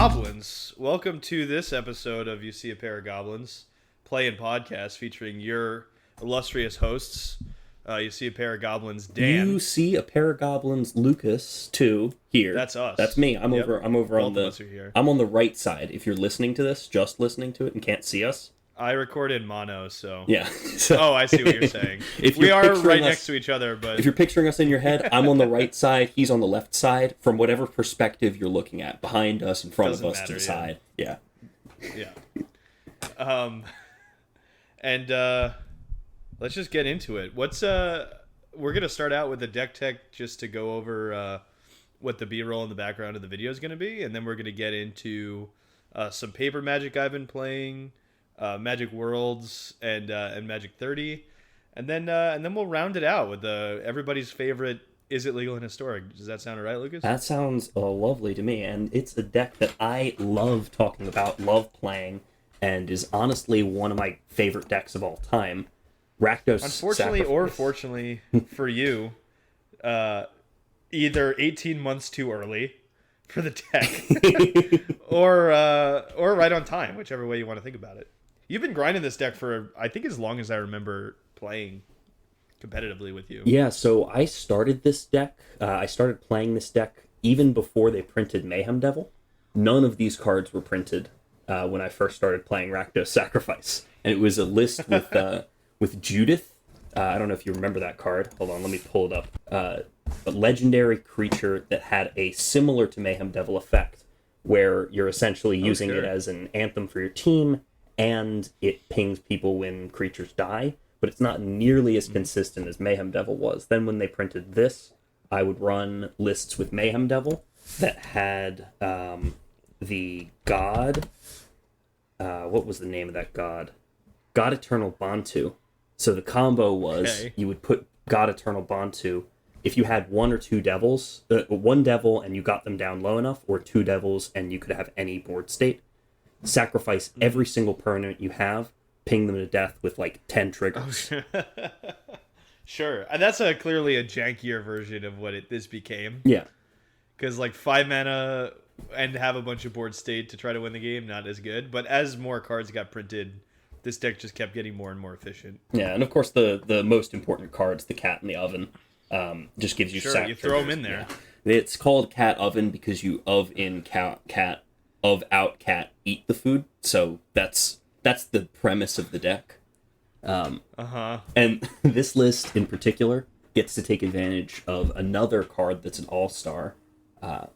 Goblins, welcome to this episode of You See a Pair of Goblins, play and podcast featuring your illustrious hosts. You See a Pair of Goblins, Dan. You See a Pair of Goblins, Lucas, too, here. That's us. That's me. I'm over on the... Us are here. I'm on the right side. If you're listening to this, just listening to it and can't see us. I record in mono, so... Yeah. Oh, I see what you're saying. If we you're are right us, next to each other, but... If you're picturing us in your head, I'm on the right side, he's on the left side, from whatever perspective you're looking at. Behind us, in front of us, to the side. Yeah. Yeah. Let's just get into it. We're going to start out with the deck tech just to go over what the B-roll in the background of the video is going to be, and then we're going to get into some paper Magic I've been playing, Magic Worlds, and Magic 30, and then we'll round it out with everybody's favorite Is It Legal and Historic. Does that sound all right, Lucas? That sounds lovely to me, and it's a deck that I love talking about, love playing, and is honestly one of my favorite decks of all time. Rakdos Unfortunately Sacrifice. or fortunately for you, either 18 months too early for the deck, or right on time, whichever way you want to think about it. You've been grinding this deck for, I think, as long as I remember playing competitively with you. Yeah, so I started this deck. I started playing this deck even before they printed Mayhem Devil. None of these cards were printed when I first started playing Rakdos Sacrifice, and it was a list with Judith. I don't know if you remember that card. Hold on, let me pull it up. A legendary creature that had a similar to Mayhem Devil effect, where you're essentially using it as an anthem for your team, and it pings people when creatures die, but it's not nearly as consistent as Mayhem Devil was. Then when they printed this, I would run lists with Mayhem Devil that had the god... what was the name of that god? God Eternal Bantu. So the combo was you would put God Eternal Bantu if you had one or two devils, one devil and you got them down low enough, or two devils and you could have any board state. Sacrifice every single permanent you have, ping them to death with like 10 triggers. Oh, sure. And that's clearly a jankier version of what this became. Yeah. Because like 5 mana and have a bunch of board state to try to win the game, not as good. But as more cards got printed, this deck just kept getting more and more efficient. Yeah, and of course the most important cards, the cat in the oven, just gives you you throw them in there. Yeah. It's called cat oven because you of in cat, of out cat, eat the food. So that's the premise of the deck. And this list in particular gets to take advantage of another card that's an all-star,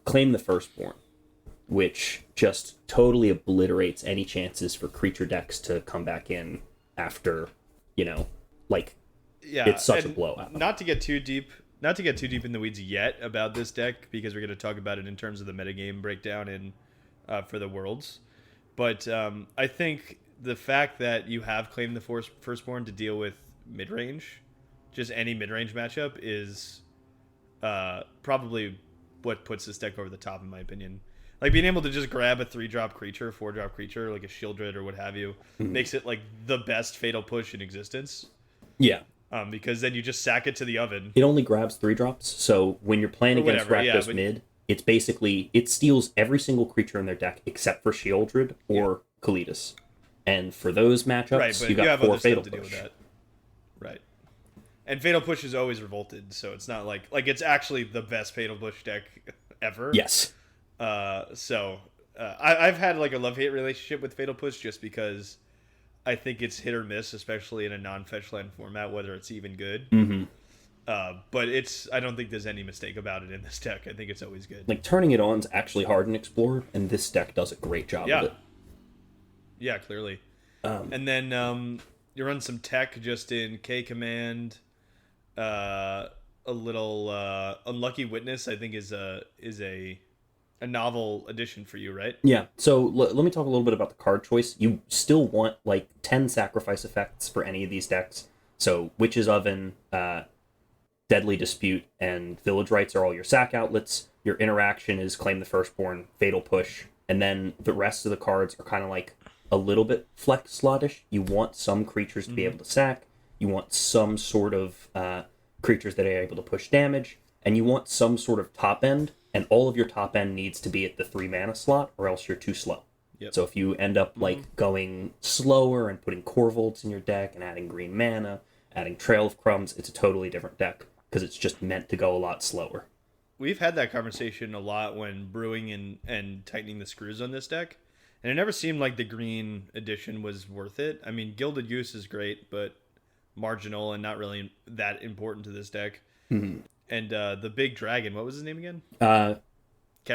Claim the Firstborn, which just totally obliterates any chances for creature decks to come back in after, it's such a blowout. Not to get too deep in the weeds yet about this deck, because we're going to talk about it in terms of the metagame breakdown in for the Worlds. But I think the fact that you have Claim the Firstborn to deal with mid-range, just any mid-range matchup, is probably what puts this deck over the top, in my opinion. Like, being able to just grab a 3-drop creature, 4-drop creature, like a Shieldred or what have you, makes it, like, the best Fatal Push in existence. Yeah. Because then you just sack it to the oven. It only grabs 3-drops, so when you're playing against Rakdos mid, it's basically, it steals every single creature in their deck except for Shieldred or Kalitas. And for those matchups, you got 4 Fatal Push. To deal with that. Right. And Fatal Push is always revolted, so it's not like it's actually the best Fatal Push deck ever. Yes. I've had like a love-hate relationship with Fatal Push just because I think it's hit or miss, especially in a non-fetch land format, whether it's even good. Mm-hmm. But I don't think there's any mistake about it in this deck. I think it's always good. Like, turning it on is actually hard in Explorer, and this deck does a great job of it. Yeah, clearly. And then you run some tech just in K Command. A little Unlucky Witness, I think, is a novel addition for you, right? Yeah. So let me talk a little bit about the card choice. You still want like 10 sacrifice effects for any of these decks. So Witch's Oven, Deadly Dispute, and Village Rites are all your sack outlets. Your interaction is Claim the Firstborn, Fatal Push, and then the rest of the cards are kind of like a little bit flex slottish. You want some creatures to be able to sack. You want some sort of creatures that are able to push damage. and you want some sort of top end, and all of your top end needs to be at the 3 mana slot, or else you're too slow. Yep. So if you end up like going slower and putting Corvolds in your deck and adding green mana, adding Trail of Crumbs, it's a totally different deck because it's just meant to go a lot slower. We've had that conversation a lot when brewing and tightening the screws on this deck, and it never seemed like the green edition was worth it. I mean, Gilded Goose is great, but marginal and not really that important to this deck. Mm-hmm. And the big dragon, what was his name again? Kenrith?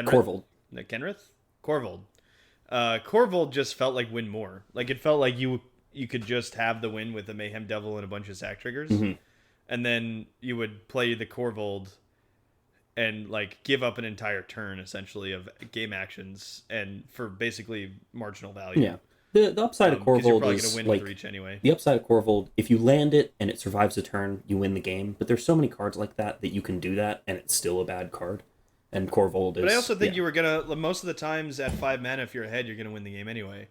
Corvold. No, Kenrith? Corvold. Corvold just felt like win more. Like it felt like you could just have the win with the Mayhem Devil and a bunch of sack triggers, and then you would play the Corvold and like give up an entire turn essentially of game actions and for basically marginal value. Yeah. The upside of Corvold you're probably is gonna win like with reach anyway. The upside of Corvold, if you land it and it survives a turn, you win the game. But there's so many cards like that you can do that, and it's still a bad card. And Corvold is. But I also think you were gonna most of the times at 5 mana, if you're ahead, you're gonna win the game anyway.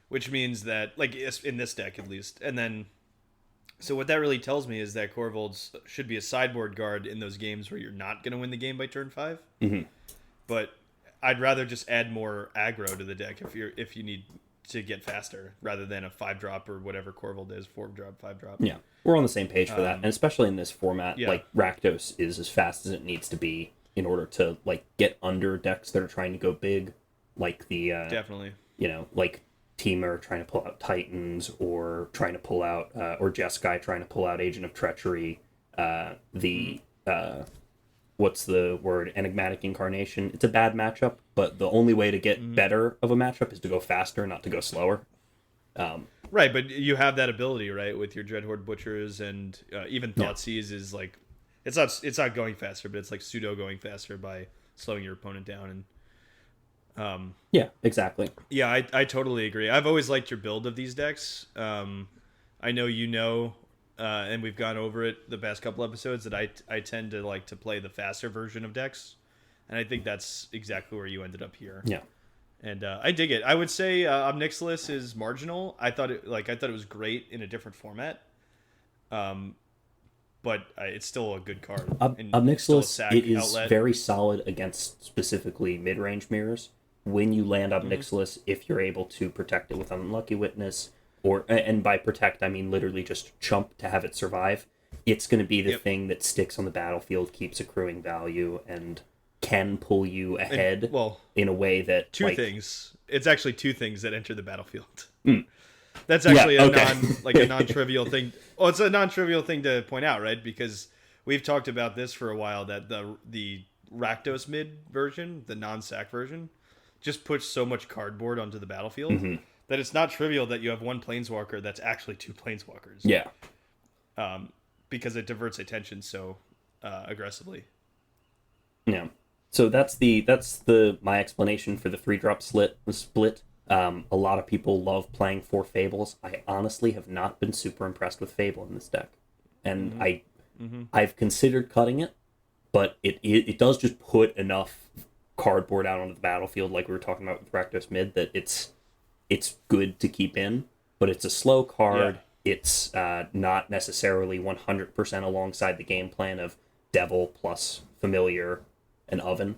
Which means that, like in this deck at least, and then. So what that really tells me is that Corvolds should be a sideboard guard in those games where you're not gonna win the game by turn 5. But I'd rather just add more aggro to the deck if you need to get faster rather than a 5-drop or whatever Corvold is, 4-drop, 5-drop. Yeah, we're on the same page for that, and especially in this format, like Rakdos is as fast as it needs to be in order to like get under decks that are trying to go big, like the definitely, like Teamer trying to pull out Titans, or trying to pull out or Jeskai trying to pull out Agent of Treachery, what's the word? Enigmatic Incarnation. It's a bad matchup, but the only way to get better of a matchup is to go faster, not to go slower. Right, but you have that ability, right, with your Dreadhorde Butchers, and even Thoughtseize is like, it's not going faster, but it's like pseudo going faster by slowing your opponent down. And yeah, exactly. Yeah, I totally agree. I've always liked your build of these decks. I know and we've gone over it the past couple episodes, that I tend to like to play the faster version of decks, and I think that's exactly where you ended up here. Yeah, and I dig it. I would say Omnixilis is marginal. I thought it was great in a different format, but it's still a good card. Omnixilis, it is very solid against specifically mid-range mirrors. When you land Omnixilis, if you're able to protect it with Unlucky Witness, and by protect I mean literally just chump to have it survive, it's going to be the thing that sticks on the battlefield, keeps accruing value, and can pull you ahead in a way that things. It's actually 2 things that enter the battlefield. That's actually a non-trivial thing. Well, it's a non-trivial thing to point out, right? Because we've talked about this for a while, that the Rakdos mid version, the non-sack version, just puts so much cardboard onto the battlefield that it's not trivial that you have one Planeswalker that's actually 2 Planeswalkers. Yeah. Because it diverts attention so aggressively. Yeah. So that's my explanation for the 3-drop split. A lot of people love playing 4 Fables. I honestly have not been super impressed with Fable in this deck, and I've considered cutting it, but it does just put enough cardboard out onto the battlefield, like we were talking about with Rakdos mid, that it's good to keep in, but it's a slow card. Yeah. It's not necessarily 100% alongside the game plan of Devil plus Familiar and Oven.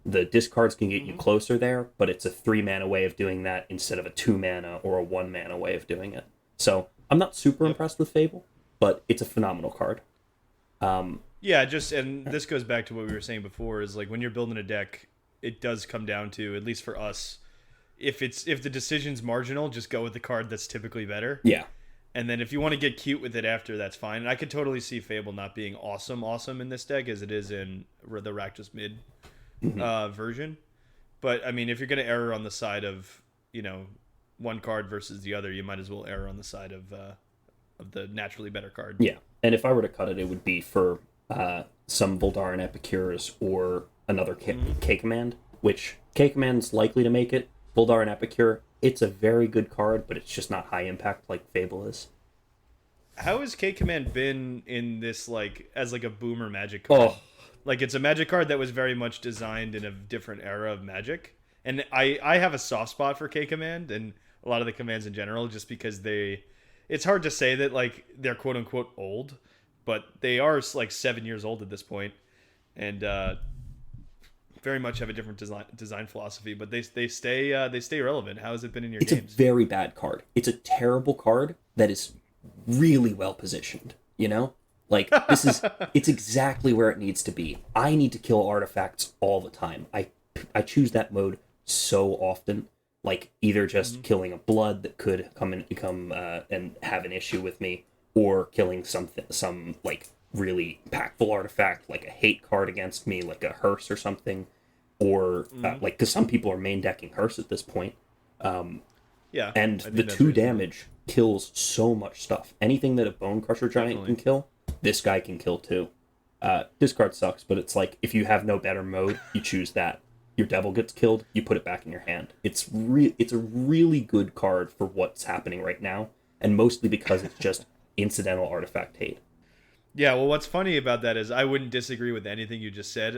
The discards can get you closer there, but it's a 3-mana way of doing that instead of a 2-mana or a 1-mana way of doing it. So I'm not super impressed with Fable, but it's a phenomenal card. And this goes back to what we were saying before, is like when you're building a deck, it does come down to, at least for us, if the decision's marginal, just go with the card that's typically better. Yeah. And then if you want to get cute with it after, that's fine. And I could totally see Fable not being awesome in this deck as it is in the Rakdos mid version. But I mean, if you're going to err on the side of, one card versus the other, you might as well err on the side of the naturally better card. Yeah. And if I were to cut it, it would be for some Voldaren Epicures or another K Command, which K Command's likely to make it. Voldaren Epicure, it's a very good card, but it's just not high impact like Fable is. How has K Command been in this, as a boomer Magic card? It's a Magic card that was very much designed in a different era of Magic. And I have a soft spot for K Command and a lot of the commands in general, just because it's hard to say that they're quote unquote old, but they are 7 years old at this point. and very much have a different design philosophy. But they stay relevant. How has it been in your It's games? a very bad card. It's a terrible card that is really well positioned, you know? Like, it's exactly where it needs to be. I need to kill artifacts all the time. I choose that mode so often. Like, either just killing a blood that could come and have an issue with me, or killing some like really impactful artifact, like a hate card against me, like a hearse or something, or like, because some people are main decking hearse at this point. Yeah, And the 2 damage kills so much stuff. Anything that a Bone Crusher Giant can kill, this guy can kill too. This card sucks, but it's like, if you have no better mode, you choose that. Your devil gets killed, you put it back in your hand. It's a really good card for what's happening right now, and mostly because it's just incidental artifact hate. Yeah, well, what's funny about that is I wouldn't disagree with anything you just said.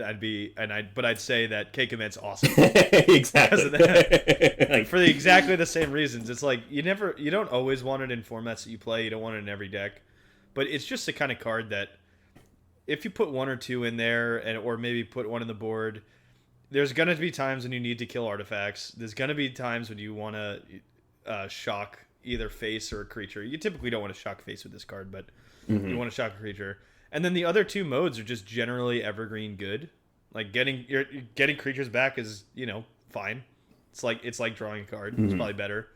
But I'd say that K-Comment's awesome. Exactly. Like, for exactly the same reasons. It's like you don't always want it in formats that you play. You don't want it in every deck, but it's just the kind of card that if you put 1 or 2 in there, or maybe put 1 in the board, there's gonna be times when you need to kill artifacts. There's gonna be times when you want to shock either face or a creature. You typically don't want to shock face with this card, but you want to shock a creature. And then the other 2 modes are just generally evergreen good. Like getting creatures back is, fine. It's like drawing a card. It's probably better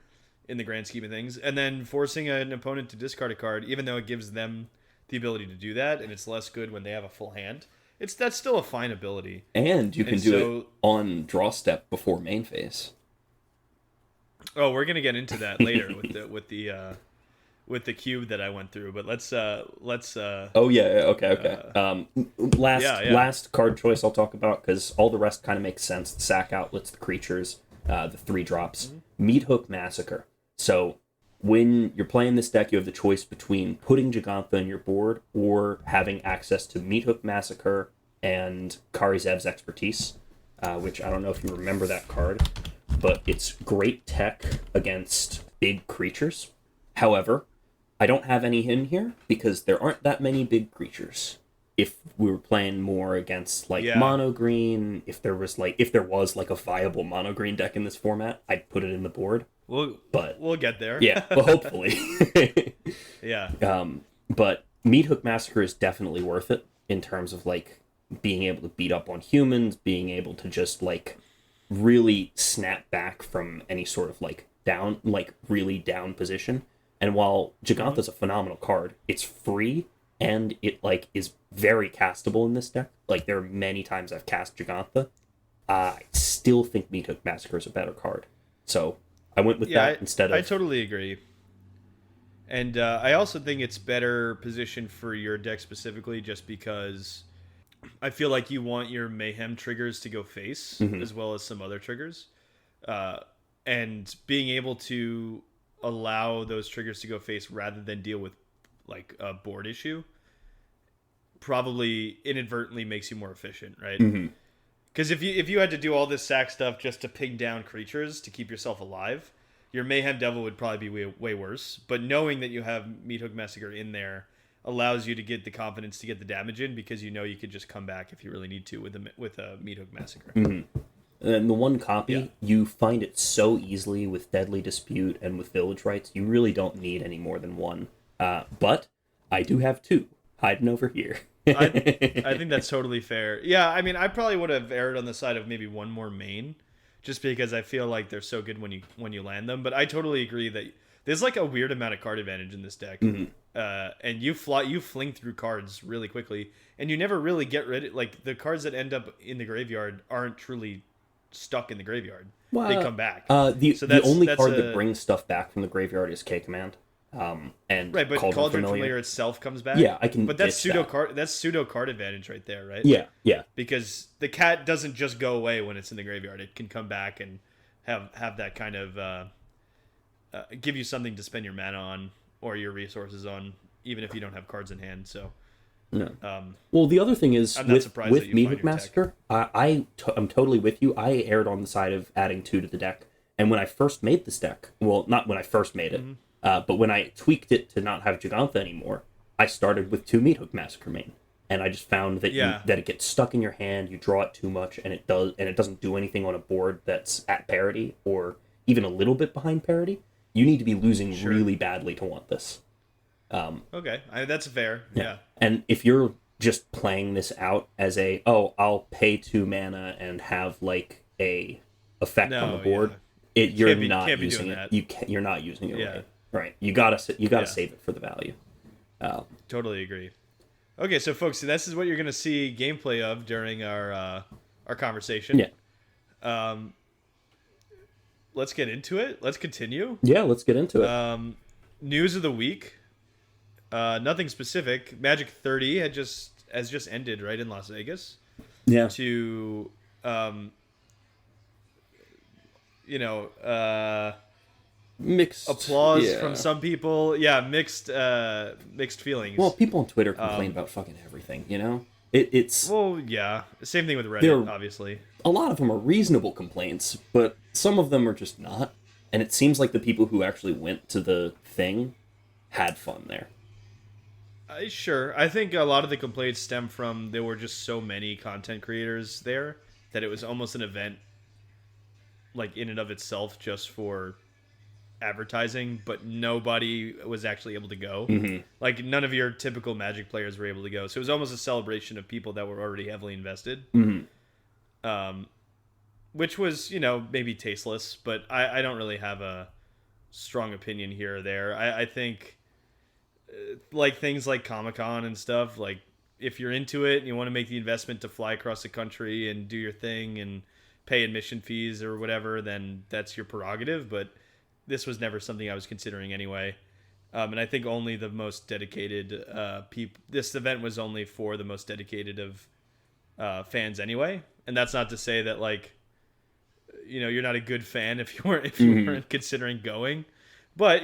in the grand scheme of things. And then forcing an opponent to discard a card, even though it gives them the ability to do that, and it's less good when they have a full hand. That's still a fine ability. And you can do it on draw step before main phase. Oh, we're gonna get into that later with the cube that I went through. But let's. Oh yeah. Okay. Last card choice I'll talk about, because all the rest kind of makes sense. The sack outlets, the creatures, the 3 drops. Meat Hook Massacre. So when you're playing this deck, you have the choice between putting Jegantha in your board or having access to Meat Hook Massacre and Kari Zev's Expertise, which I don't know if you remember that card, but it's great tech against big creatures. However, I don't have any in here because there aren't that many big creatures. If we were playing more against mono green, if there was like a viable mono green deck in this format, I'd put it in the board. We'll get there. Yeah, well, hopefully. Yeah. But Meat Hook Massacre is definitely worth it in terms of like being able to beat up on humans, being able to just like really snap back from any sort of really down position. And while Jegantha's a phenomenal card, it's free and it is very castable in this deck. Like, there are many times I've cast Jegantha. I still think Meat Hook Massacre is a better card. So I went with that instead of... I totally agree. And I also think it's better positioned for your deck specifically, just because I feel like you want your Mayhem triggers to go face, as well as some other triggers. And being able to allow those triggers to go face rather than deal with a board issue probably inadvertently makes you more efficient, right? Because if you had to do all this sack stuff just to ping down creatures to keep yourself alive, your Mayhem Devil would probably be way worse. But knowing that you have Meat Hook Massacre in there allows you to get the confidence to get the damage in, because you know you could just come back if you really need to with a Meat Hook Massacre. And the 1 copy, you find it so easily with Deadly Dispute and with Village Rites. You really don't need any more than 1. But I do have 2 hiding over here. I think that's totally fair. Yeah, I mean, I probably would have erred on the side of maybe 1 more main, just because I feel like they're so good when you land them. But I totally agree that there's a weird amount of card advantage in this deck, and you fling through cards really quickly, and you never really get rid of the cards that end up in the graveyard aren't truly stuck in the graveyard. Well, they come back. The only card that brings stuff back from the graveyard is K-Command. And right, but Cauldron Familiar itself comes back. Yeah, I can. But that's pseudo card advantage right there, right? Yeah. Because the cat doesn't just go away when it's in the graveyard; it can come back and have that kind of give you something to spend your mana on or your resources on, even if you don't have cards in hand. So. No. Well, the other thing is with Meat Hook Massacre, I'm totally with you. I erred on the side of adding 2 to the deck, and when I first made this deck, well, not when I first made it, but when I tweaked it to not have Jegantha anymore, I started with 2 Meat Hook Massacre main, and I just found that that it gets stuck in your hand. You draw it too much, and it doesn't do anything on a board that's at parity or even a little bit behind parity. You need to be losing really badly to want this. Okay, that's fair. Yeah. And if you're just playing this out as I'll pay 2 mana and have like a effect on the board, you're not using it. You're not using it right. Right. You gotta save it for the value. Totally agree. Okay, so folks, this is what you're gonna see gameplay of during our conversation. Yeah. Let's get into it. Let's continue. Yeah, let's get into it. News of the week. Nothing specific. Magic 30 has just ended, right, in Las Vegas. Yeah. To mixed applause from some people. Yeah, mixed feelings. Well, people on Twitter complain about fucking everything, you know? It's well, yeah. Same thing with Reddit, obviously. A lot of them are reasonable complaints, but some of them are just not. And it seems like the people who actually went to the thing had fun there. Sure. I think a lot of the complaints stem from there were just so many content creators there that it was almost an event, like in and of itself, just for advertising, but nobody was actually able to go. Mm-hmm. Like none of your typical Magic players were able to go, so it was almost a celebration of people that were already heavily invested. Mm-hmm. Which was, maybe tasteless, but I don't really have a strong opinion here or there. I think like things like Comic-Con and stuff, like if you're into it and you want to make the investment to fly across the country and do your thing and pay admission fees or whatever, then that's your prerogative, but this was never something I was considering anyway. And I think only the most dedicated people. This event was only for the most dedicated of fans anyway. And that's not to say that like, you're not a good fan if you weren't considering going. But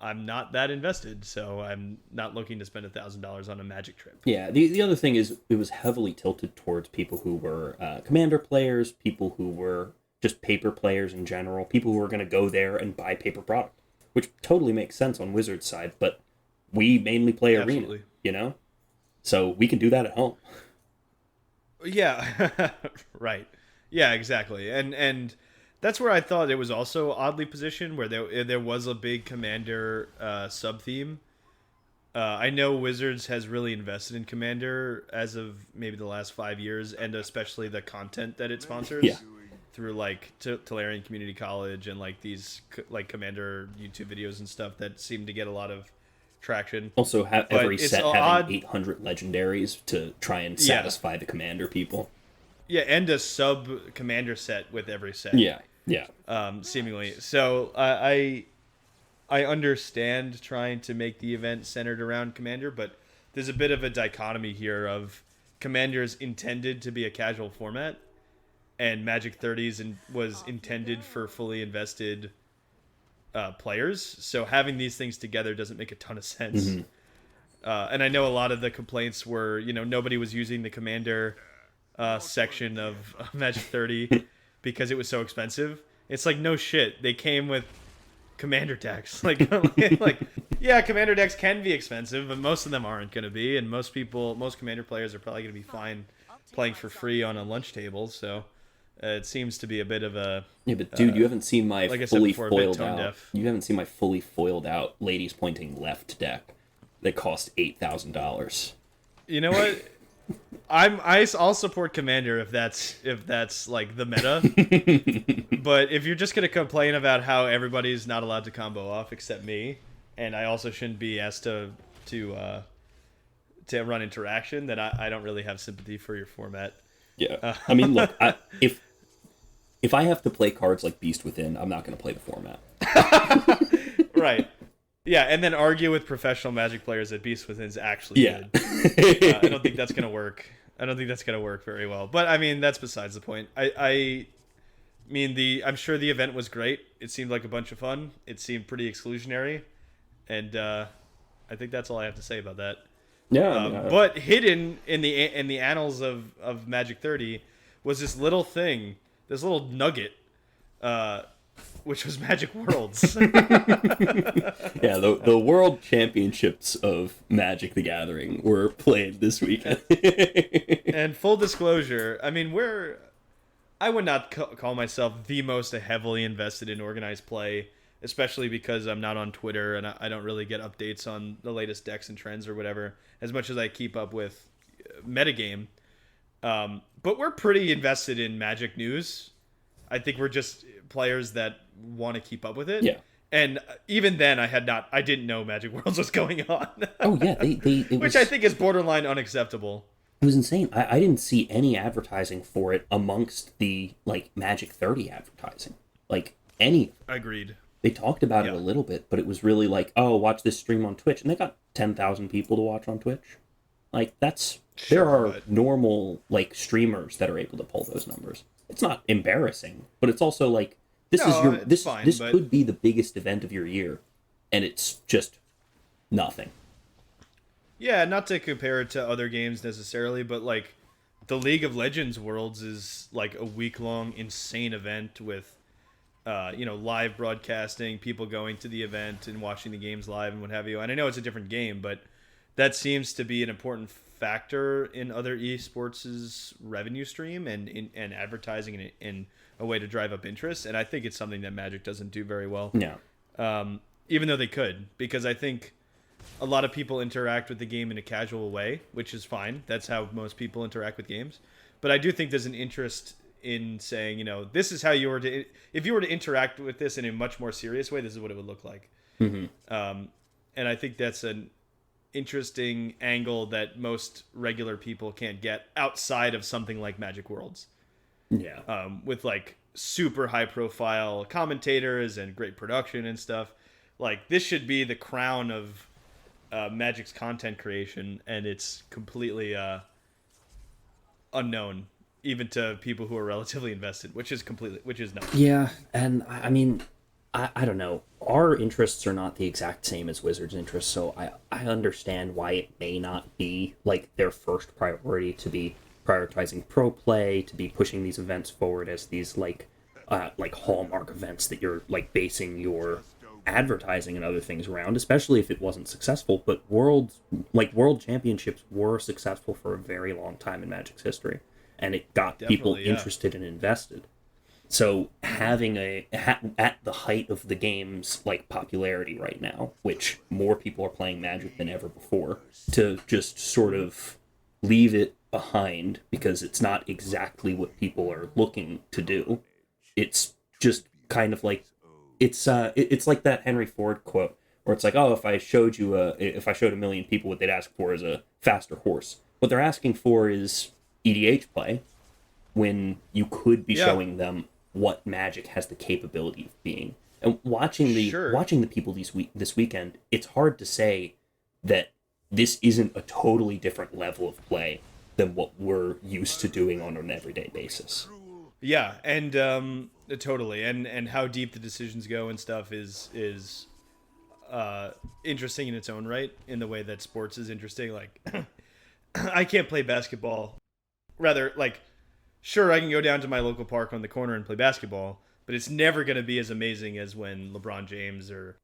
I'm not that invested, so I'm not looking to spend $1,000 on a Magic trip. Yeah, the other thing is it was heavily tilted towards people who were Commander players, people who were just paper players in general, people who are going to go there and buy paper product, which totally makes sense on Wizards' side, but we mainly play Arena, So we can do that at home. Yeah, right. Yeah, exactly. And that's where I thought it was also oddly positioned, where there was a big Commander sub-theme. I know Wizards has really invested in Commander as of maybe the last 5 years, and especially the content that it sponsors. Yeah. Through like Tolarian Community College and like these like Commander YouTube videos and stuff that seem to get a lot of traction. Also, every set having 800 legendaries to try and satisfy the Commander people. Yeah, and a sub Commander set with every set. Yeah. Seemingly. So I understand trying to make the event centered around Commander, but there's a bit of a dichotomy here of Commander's intended to be a casual format, and Magic 30s was intended for fully invested players. So having these things together doesn't make a ton of sense. Mm-hmm. And I know a lot of the complaints were, nobody was using the Commander section of Magic 30 because it was so expensive. It's like, no shit. They came with Commander decks. Like, yeah, Commander decks can be expensive, but most of them aren't going to be. And most Commander players are probably going to be fine playing for free on a lunch table. So it seems to be a bit of a... Yeah, but dude, you haven't seen my fully foiled out... deaf. You haven't seen my fully foiled out ladies pointing left deck that cost $8,000. You know what? I'll support Commander if that's like the meta. But if you're just gonna complain about how everybody's not allowed to combo off except me, and I also shouldn't be asked to run interaction, then I don't really have sympathy for your format. Yeah, I mean, look, if I have to play cards like Beast Within, I'm not gonna play the format. Right. Yeah, and then argue with professional Magic players that Beast Within is actually good. I don't think that's going to work. I don't think that's going to work very well. But, I mean, that's besides the point. I'm sure the event was great. It seemed like a bunch of fun. It seemed pretty exclusionary. And I think that's all I have to say about that. Yeah. But hidden in the annals of Magic 30 was this little thing, this little nugget, which was Magic Worlds. Yeah, the World Championships of Magic the Gathering were played this weekend. And full disclosure, I mean, I would not call myself the most heavily invested in organized play, especially because I'm not on Twitter and I don't really get updates on the latest decks and trends or whatever, as much as I keep up with metagame. But we're pretty invested in Magic news. I think we're just players that want to keep up with it. Yeah. And even then, I didn't know Magic Worlds was going on. Oh yeah, Which I think is borderline unacceptable. It was insane. I didn't see any advertising for it amongst the like Magic 30 advertising. Like any. Agreed. They talked about it a little bit, but it was really like, oh, watch this stream on Twitch, and they got 10,000 people to watch on Twitch. Like there are normal like streamers that are able to pull those numbers. It's not embarrassing, but it's also like this could be the biggest event of your year, and it's just nothing. Yeah, not to compare it to other games necessarily, but like the League of Legends Worlds is like a week-long insane event with live broadcasting, people going to the event and watching the games live and what have you. And I know it's a different game, but that seems to be an important factor in other esports' revenue stream and advertising in a way to drive up interest. And I think it's something that Magic doesn't do very well. No. Even though they could, because I think a lot of people interact with the game in a casual way, which is fine. That's how most people interact with games. But I do think there's an interest in saying, this is how if you were to interact with this in a much more serious way, this is what it would look like. Mm-hmm. And I think that's an interesting angle that most regular people can't get outside of something like Magic Worlds. Yeah. With like super high profile commentators and great production and stuff. Like this should be the crown of Magic's content creation, and it's completely unknown even to people who are relatively invested, which is not. Yeah, and I mean, I don't know. Our interests are not the exact same as Wizards' interests, so I understand why it may not be like their first priority to be prioritizing pro play, to be pushing these events forward as these like hallmark events that you're like basing your advertising and other things around, especially if it wasn't successful. But world championships were successful for a very long time in Magic's history, and it got people interested and invested. So having at the height of the game's like popularity right now, which more people are playing Magic than ever before, to just sort of leave it behind because it's not exactly what people are looking to do. It's just kind of like it's like that Henry Ford quote where it's like, oh, if I showed a million people, what they'd ask for is a faster horse. What they're asking for is EDH play, when you could be showing them what Magic has the capability of being. And watching the people this weekend, it's hard to say that this isn't a totally different level of play than what we're used to doing on an everyday basis. Yeah, and totally, and how deep the decisions go and stuff is interesting in its own right, in the way that sports is interesting. Like, I can't play basketball. Rather, like, sure, I can go down to my local park on the corner and play basketball, but it's never going to be as amazing as when LeBron James or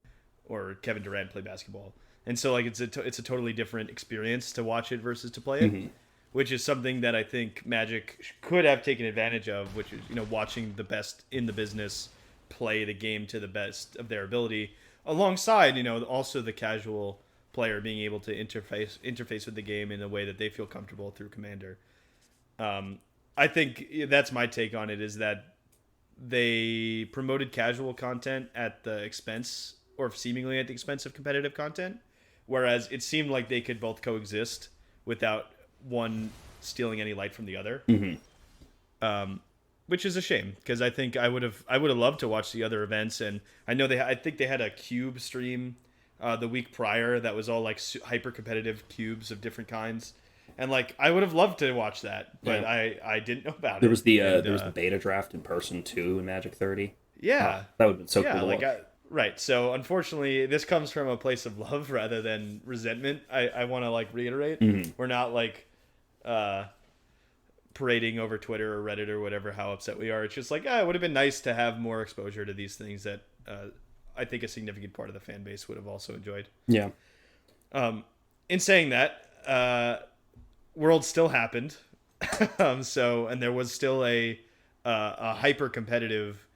Kevin Durant play basketball. And so, like, it's a totally different experience to watch it versus to play it. Mm-hmm. Which is something that I think Magic could have taken advantage of, which is, watching the best in the business play the game to the best of their ability, alongside, also the casual player being able to interface with the game in a way that they feel comfortable through Commander. I think that's my take on it, is that they promoted casual content at the expense, or seemingly at the expense of competitive content, whereas it seemed like they could both coexist without one stealing any light from the other. Mm-hmm. Which is a shame, because I think I would have loved to watch the other events, and I know I think they had a cube stream the week prior that was all like hyper competitive cubes of different kinds, and like I would have loved to watch that, but yeah. I didn't know about there it. There was the beta draft in person too in Magic 30. Yeah, that would have been so cool. Like right. So unfortunately, this comes from a place of love rather than resentment. I want to like reiterate, we're not like parading over Twitter or Reddit or whatever how upset we are. It's just like, it would have been nice to have more exposure to these things that I think a significant part of the fan base would have also enjoyed. Yeah. In saying that, Worlds still happened. And there was still a hyper competitive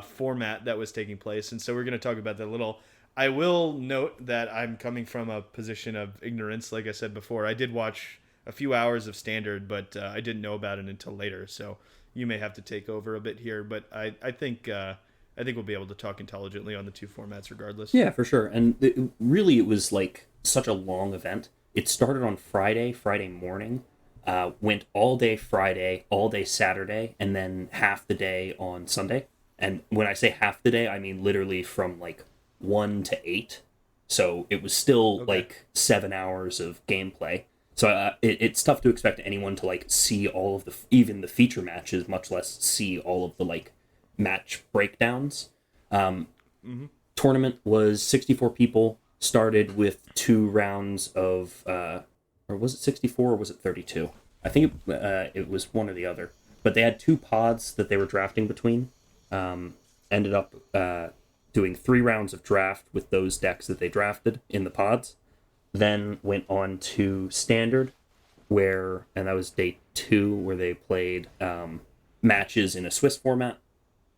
format that was taking place. And so we're going to talk about that a little. I will note that I'm coming from a position of ignorance. Like I said before, I did watch a few hours of Standard, but I didn't know about it until later. So you may have to take over a bit here, but I think we'll be able to talk intelligently on the two formats regardless. Yeah, for sure. And it was like such a long event. It started on Friday morning, went all day Friday, all day Saturday, and then half the day on Sunday. And when I say half the day, I mean literally from like 1 to 8. So it was still like 7 hours of gameplay. So it's tough to expect anyone to like see all of even the feature matches, much less see all of the like match breakdowns. Tournament was 64 people, started with 2 rounds of, or was it 64 or was it 32? I think it was one or the other. But they had 2 pods that they were drafting between. Ended up doing 3 rounds of draft with those decks that they drafted in the pods. Then went on to Standard, and that was day 2, where they played matches in a Swiss format.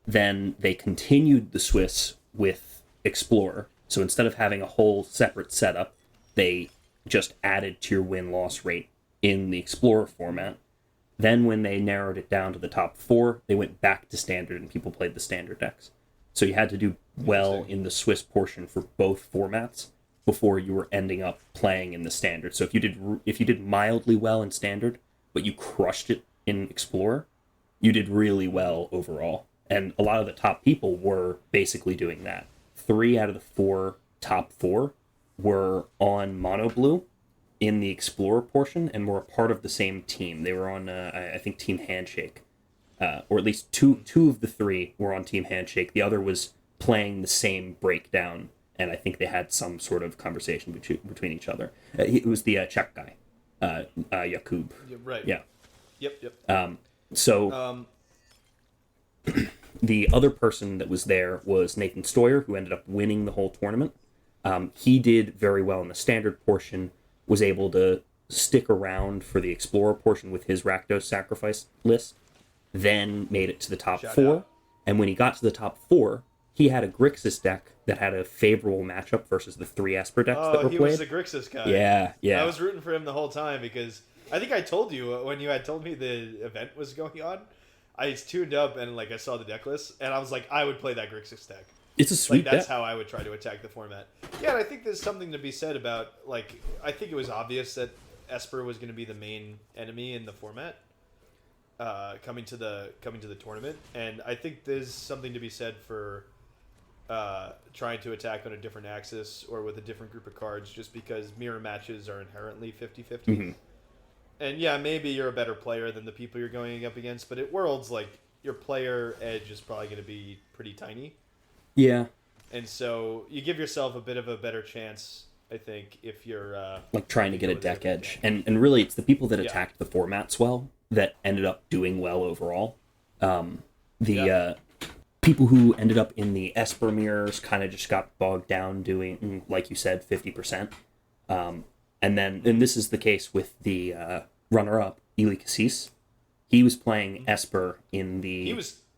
Then they continued the Swiss with Explorer. So instead of having a whole separate setup, they just added to your win-loss rate in the Explorer format. Then when they narrowed it down to the top 4, they went back to Standard and people played the Standard decks. So you had to do well in the Swiss portion for both formats before you were ending up playing in the Standard. So if you did mildly well in Standard, but you crushed it in Explorer, you did really well overall. And a lot of the top people were basically doing that. 3 out of the 4 top 4 were on Mono Blue in the Explorer portion and were a part of the same team. They were on, I think, Team Handshake. Or at least two of the 3 were on Team Handshake. The other was playing the same breakdown, and I think they had some sort of conversation between each other. It was the Czech guy, Jakub. Yeah, right. Yeah. Yep. The other person that was there was Nathan Stoyer, who ended up winning the whole tournament. He did very well in the Standard portion, was able to stick around for the Explorer portion with his Rakdos sacrifice list, then made it to the top 4. And when he got to the top 4, he had a Grixis deck that had a favorable matchup versus the 3 Esper decks that were played. Oh, he was the Grixis guy. Yeah. I was rooting for him the whole time because I think I told you when you had told me the event was going on, I tuned up and like I saw the deck list and I was like, I would play that Grixis deck. It's a sweet that's deck. how I would try to attack the format. Yeah, and I think there's something to be said about like I think it was obvious that Esper was going to be the main enemy in the format. Coming to the tournament, and I think there's something to be said for trying to attack on a different axis or with a different group of cards, just because mirror matches are inherently 50-50. Mm-hmm. And yeah, maybe you're a better player than the people you're going up against, but at Worlds, like your player edge is probably going to be pretty tiny. Yeah. And so you give yourself a bit of a better chance, I think, if you're like trying to get a deck edge, and really it's the people that attacked the formats well that ended up doing well overall. People who ended up in the Esper mirrors kind of just got bogged down doing, like you said, 50%. And this is the case with the runner-up, Eli Cassis. He was playing Esper in the...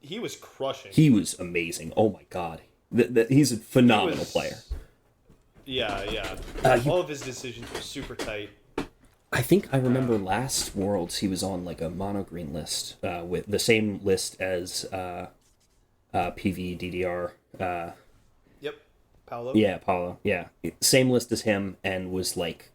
He was crushing. He was amazing. Oh my god. He's a phenomenal player. Yeah. All of his decisions were super tight. I think I remember last Worlds he was on like a mono green list with the same list as PV DDR. Yep, Paolo. Yeah, Paolo. Yeah, same list as him, and was like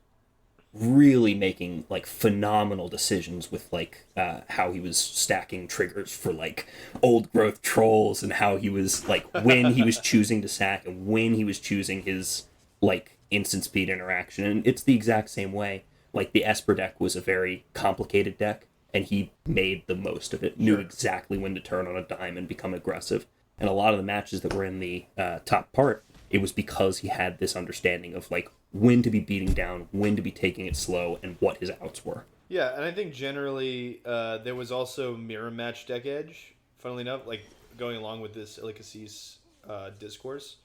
really making like phenomenal decisions with like how he was stacking triggers for like old growth trolls, and how he was like when he was choosing to sack and when he was choosing his like instant speed interaction. And it's the exact same way. Like, the Esper deck was a very complicated deck, and he made the most of it, knew exactly when to turn on a dime and become aggressive. And a lot of the matches that were in the top part, it was because he had this understanding of, like, when to be beating down, when to be taking it slow, and what his outs were. Yeah, and I think generally there was also mirror match deck edge. Funnily enough, like going along with this Illicasis discourse,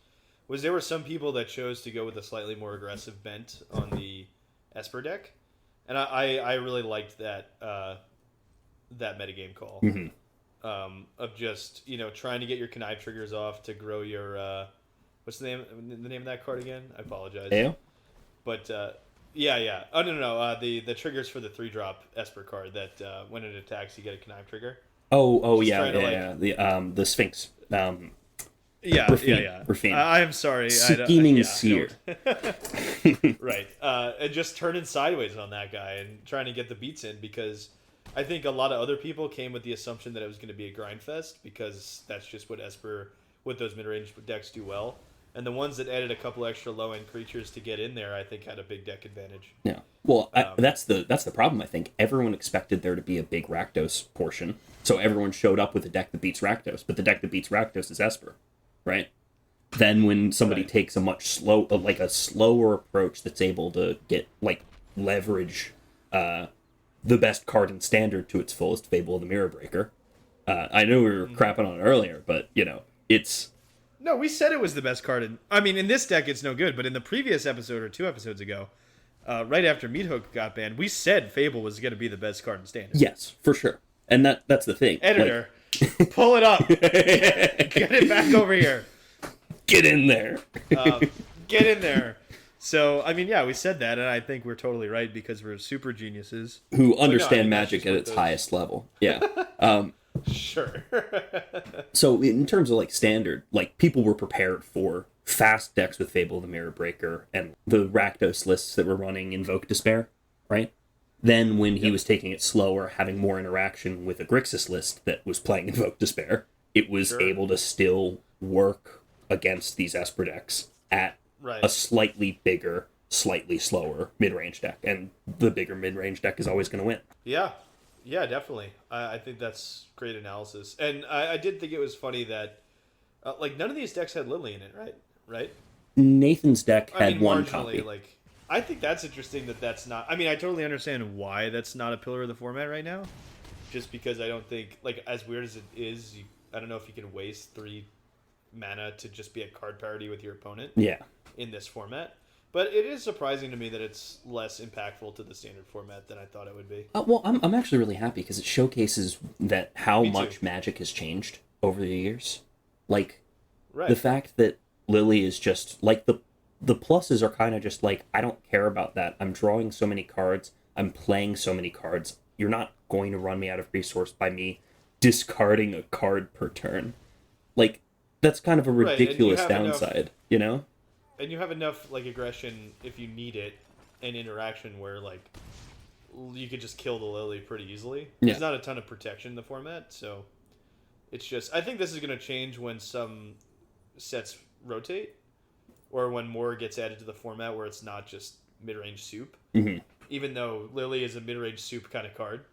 was there were some people that chose to go with a slightly more aggressive bent on the Esper deck, and I really liked that that metagame call of just trying to get your connive triggers off to grow your what's the name of that card again? I apologize. AO? But yeah. Oh no. The triggers for the 3-drop Esper card that when it attacks you get a connive trigger. Oh Just yeah, trying to, the Sphinx. Rafine. I'm sorry. Scheming Seer. Right. And just turning sideways on that guy and trying to get the beats in, because I think a lot of other people came with the assumption that it was going to be a grind fest, because that's just what Esper with those mid-range decks do well. And the ones that added a couple extra low-end creatures to get in there, I think, had a big deck advantage. Yeah. Well, that's the problem, I think. Everyone expected there to be a big Rakdos portion, so everyone showed up with a deck that beats Rakdos, but the deck that beats Rakdos is Esper, right? Then when somebody takes a a slower approach that's able to get, leverage the best card in Standard to its fullest, Fable of the Mirror Breaker. I know we were crapping on it earlier, but, it's... No, we said it was the best card. In this deck it's no good, but in the previous episode or 2 episodes ago, right after Meathook got banned, we said Fable was going to be the best card in Standard. Yes, for sure. And that's the thing. Editor, pull it up. Get it back over here. Get in there. Get in there. So, we said that, and I think we're totally right, because we're super geniuses. Who understand Magic at its highest level. Yeah. Sure. So in terms of Standard, people were prepared for fast decks with Fable of the Mirror Breaker and the Rakdos lists that were running Invoke Despair, right? Then when he was taking it slower, having more interaction with a Grixis list that was playing Invoke Despair, it was able to still work against these Esper decks at a slightly bigger, slightly slower mid-range deck. And the bigger mid-range deck is always going to win. Yeah, definitely. I think that's great analysis. And I did think it was funny that, none of these decks had Lily in it, right? Nathan's deck had one copy. I think that's interesting that's not... I totally understand why that's not a pillar of the format right now. Just because I don't think, as weird as it is, I don't know if you can waste 3 mana to just be at card parity with your opponent. Yeah. In this format. But it is surprising to me that it's less impactful to the Standard format than I thought it would be. Well, I'm actually really happy because it showcases that how much Magic has changed over the years. The fact that Lily is just, the pluses are kind of just I don't care about that. I'm drawing so many cards. I'm playing so many cards. You're not going to run me out of resource by me discarding a card per turn. That's kind of a ridiculous downside, And you have enough aggression if you need it, and interaction where you could just kill the Lily pretty easily. There's not a ton of protection in the format, so it's just, I think this is going to change when some sets rotate, or when more gets added to the format where it's not just mid-range soup. Mm-hmm. Even though Lily is a mid-range soup kind of card.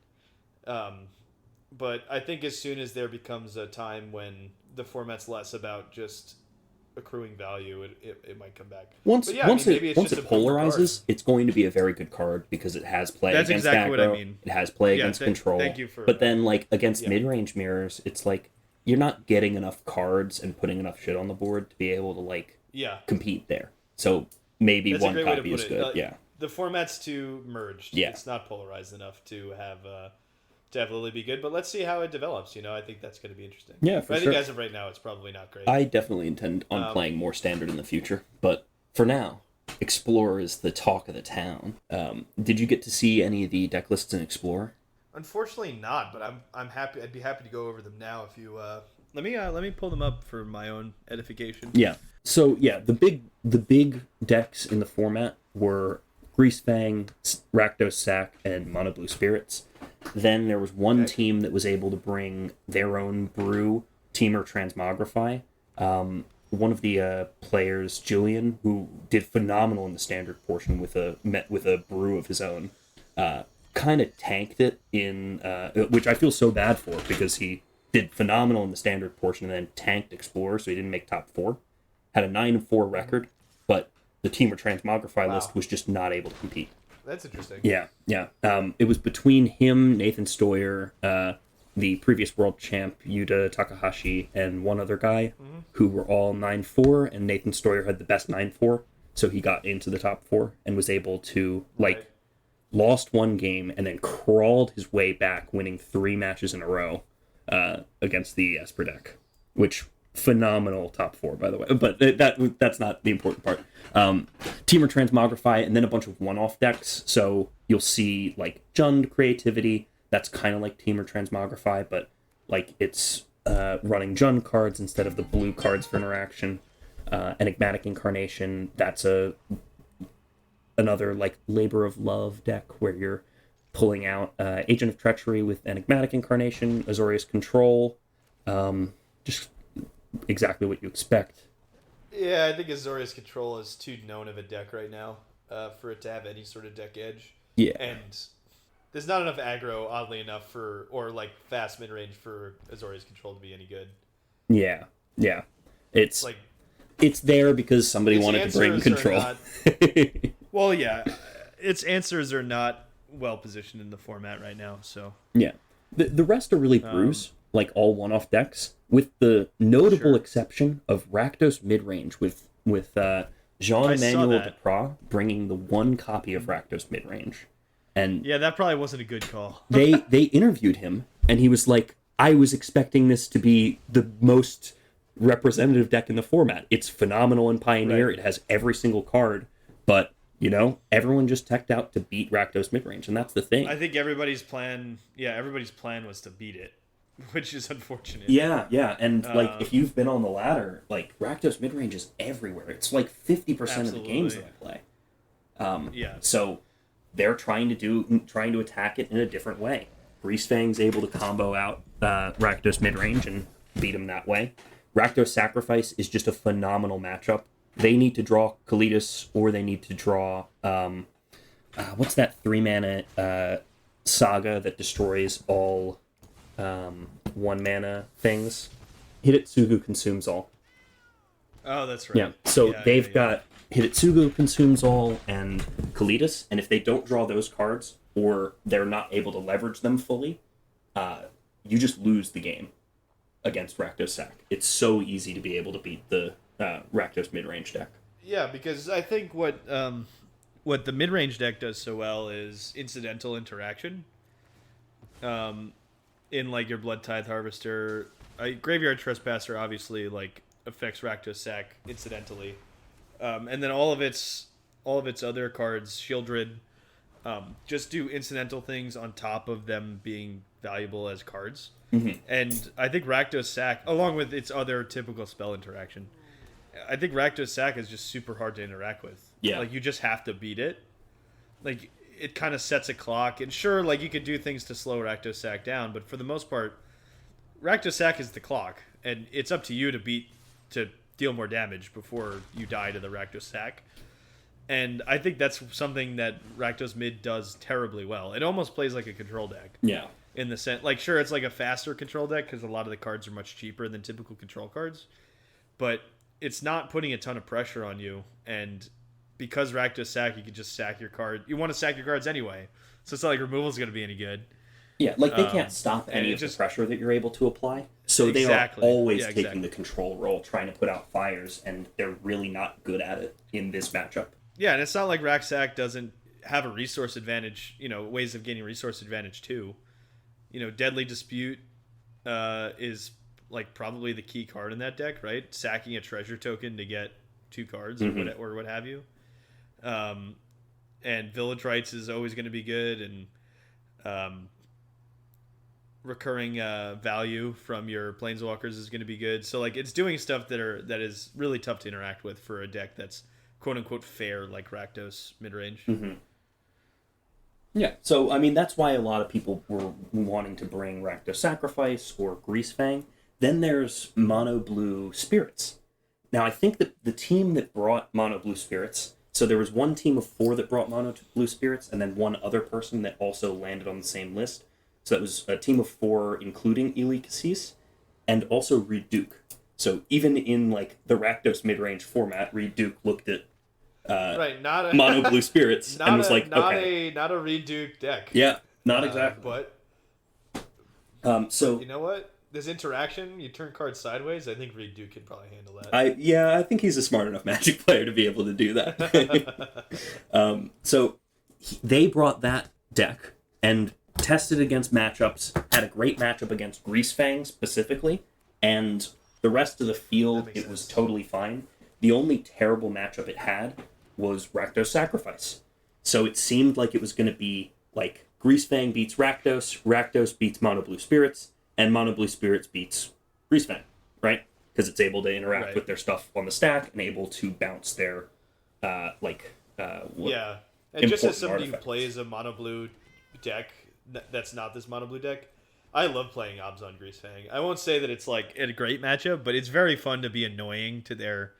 But I think as soon as there becomes a time when the format's less about just accruing value, it might come back. Once it polarizes, it's going to be a very good card because it has play against exactly aggro. It has play against control. Thank you for but then against mid-range mirrors, it's you're not getting enough cards and putting enough shit on the board to be able to compete there. So maybe that's one copy is good. The format's too merged. Yeah. It's not polarized enough to have Lily be good, but let's see how it develops. I think that's going to be interesting. Yeah, I think as of right now, it's probably not great. I definitely intend on playing more Standard in the future, but for now, Explorer is the talk of the town. Did you get to see any of the deck lists in Explorer? Unfortunately, not. But I'm happy. I'd be happy to go over them now if you let me pull them up for my own edification. Yeah. So the big decks in the format were Greasefang, Rakdos Sack, and Mono Blue Spirits. Then there was one team that was able to bring their own brew, Teamer Transmogrify. One of the players, Julian, who did phenomenal in the Standard portion with a brew of his own, kind of tanked it in, which I feel so bad for because he did phenomenal in the Standard portion and then tanked Explorer, so he didn't make top 4. Had a 9-4 record, but the Teamer Transmogrify list was just not able to compete. That's interesting. Yeah, yeah. It was between him, Nathan Stoyer, the previous world champ Yuta Takahashi, and one other guy who were all 9-4, and Nathan Stoyer had the best 9-4, so he got into the top four and was able to Right. lost one game and then crawled his way back, winning 3 matches in a row against the Esper deck, which phenomenal top four, by the way. But that's not the important part. Teamer Transmogrify, and then a bunch of one-off decks. So you'll see like Jund Creativity. That's kind of like Teamer Transmogrify, but like it's running Jund cards instead of the blue cards for interaction. Enigmatic Incarnation. That's another like Labor of Love deck where you're pulling out Agent of Treachery with Enigmatic Incarnation, Azorius Control, just exactly what you expect. Yeah, I think Azorius Control is too known of a deck right now for it to have any sort of deck edge. Yeah. And there's not enough aggro, oddly enough, or like fast mid range for Azorius Control to be any good. Yeah. It's like it's there because somebody its wanted to bring answers are control. not- well, yeah, its answers are not well positioned in the format right now. So Yeah. The rest are really brews, like all one-off decks, with the notable Sure. exception of Rakdos Midrange with Jean-Emmanuel Depras bringing the one copy of Rakdos Midrange. And yeah, that probably wasn't a good call. they interviewed him, and he was like, I was expecting this to be the most representative deck in the format. It's phenomenal in Pioneer. Right. It has every single card, but everyone just teched out to beat Rakdos Midrange, and that's the thing. I think everybody's plan was to beat it, which is unfortunate. Yeah, and if you've been on the ladder, like Rakdos Midrange is everywhere. It's like 50% of the games that I play. Yeah. So they're trying to attack it in a different way. Greasefang's able to combo out Rakdos Midrange and beat him that way. Rakdos Sacrifice is just a phenomenal matchup. They need to draw Kalidas, or they need to draw what's that 3-mana saga that destroys all 1-mana things? Hidetsugu Consumes All. Oh, that's right. Yeah, so they've got Hidetsugu Consumes All and Kalidas, and if they don't draw those cards, or they're not able to leverage them fully, you just lose the game against Rakdos Sac. It's so easy to be able to beat the Rakdos Midrange deck. Yeah, because I think what the mid-range deck does so well is incidental interaction. In like your Blood Tithe Harvester, Graveyard Trespasser obviously like affects Rakdos Sac incidentally, and then all of its other cards, Shieldred, just do incidental things on top of them being valuable as cards. Mm-hmm. And I think Rakdos Sac, along with its other typical spell interaction, I think Rakdos Sac is just super hard to interact with. Yeah. Like, you just have to beat it. Like, it kind of sets a clock. And sure, like, you could do things to slow Rakdos Sac down, but for the most part, Rakdos Sac is the clock. And it's up to you to deal more damage before you die to the Rakdos Sac. And I think that's something that Rakdos Mid does terribly well. It almost plays like a control deck. Yeah. In the sense, like, sure, it's like a faster control deck because a lot of the cards are much cheaper than typical control cards, but it's not putting a ton of pressure on you. And because Rakdos Sac, you can just sack your card. You want to sack your cards anyway, so it's not like removal is going to be any good. Yeah, like they can't stop any of the pressure that you're able to apply. So they are always taking the control role, trying to put out fires, and they're really not good at it in this matchup. Yeah, and it's not like Raksac doesn't have a resource advantage, ways of gaining resource advantage too. Deadly Dispute is like probably the key card in that deck, right? Sacking a treasure token to get 2 cards or what have you. And Village Rites is always going to be good, and recurring value from your Planeswalkers is going to be good. So like it's doing stuff that is really tough to interact with for a deck that's quote unquote fair, like Rakdos midrange. Mm-hmm. Yeah, so I mean that's why a lot of people were wanting to bring Rakdos Sacrifice or Greasefang. Then there's Mono Blue Spirits. Now I think that the team that brought Mono Blue Spirits, so there was one team of 4 that brought Mono Blue Spirits, and then one other person that also landed on the same list. So that was a team of 4, including Eli Cassis, and also Reed Duke. So even in like the Rakdos mid-range format, Reed Duke looked at Right, not a mono blue spirits, and was like, not okay, a reduke deck. yeah, not exactly. But So you know what? This interaction, you turn cards sideways. I think reduke can probably handle that. I think he's a smart enough Magic player to be able to do that. So they brought that deck and tested against matchups. Had a great matchup against Greasefang specifically, and the rest of the field it was totally fine. The only terrible matchup it had was Rakdos Sacrifice. So it seemed like it was going to be like Greasefang beats Rakdos, Rakdos beats Mono Blue Spirits, and Mono Blue Spirits beats Greasefang, right? Because it's able to interact with their stuff on the stack and able to bounce their, yeah. And just as somebody who plays a Mono Blue deck that's not this Mono Blue deck, I love playing Obs on Greasefang. I won't say that it's like a great matchup, but it's very fun to be annoying to their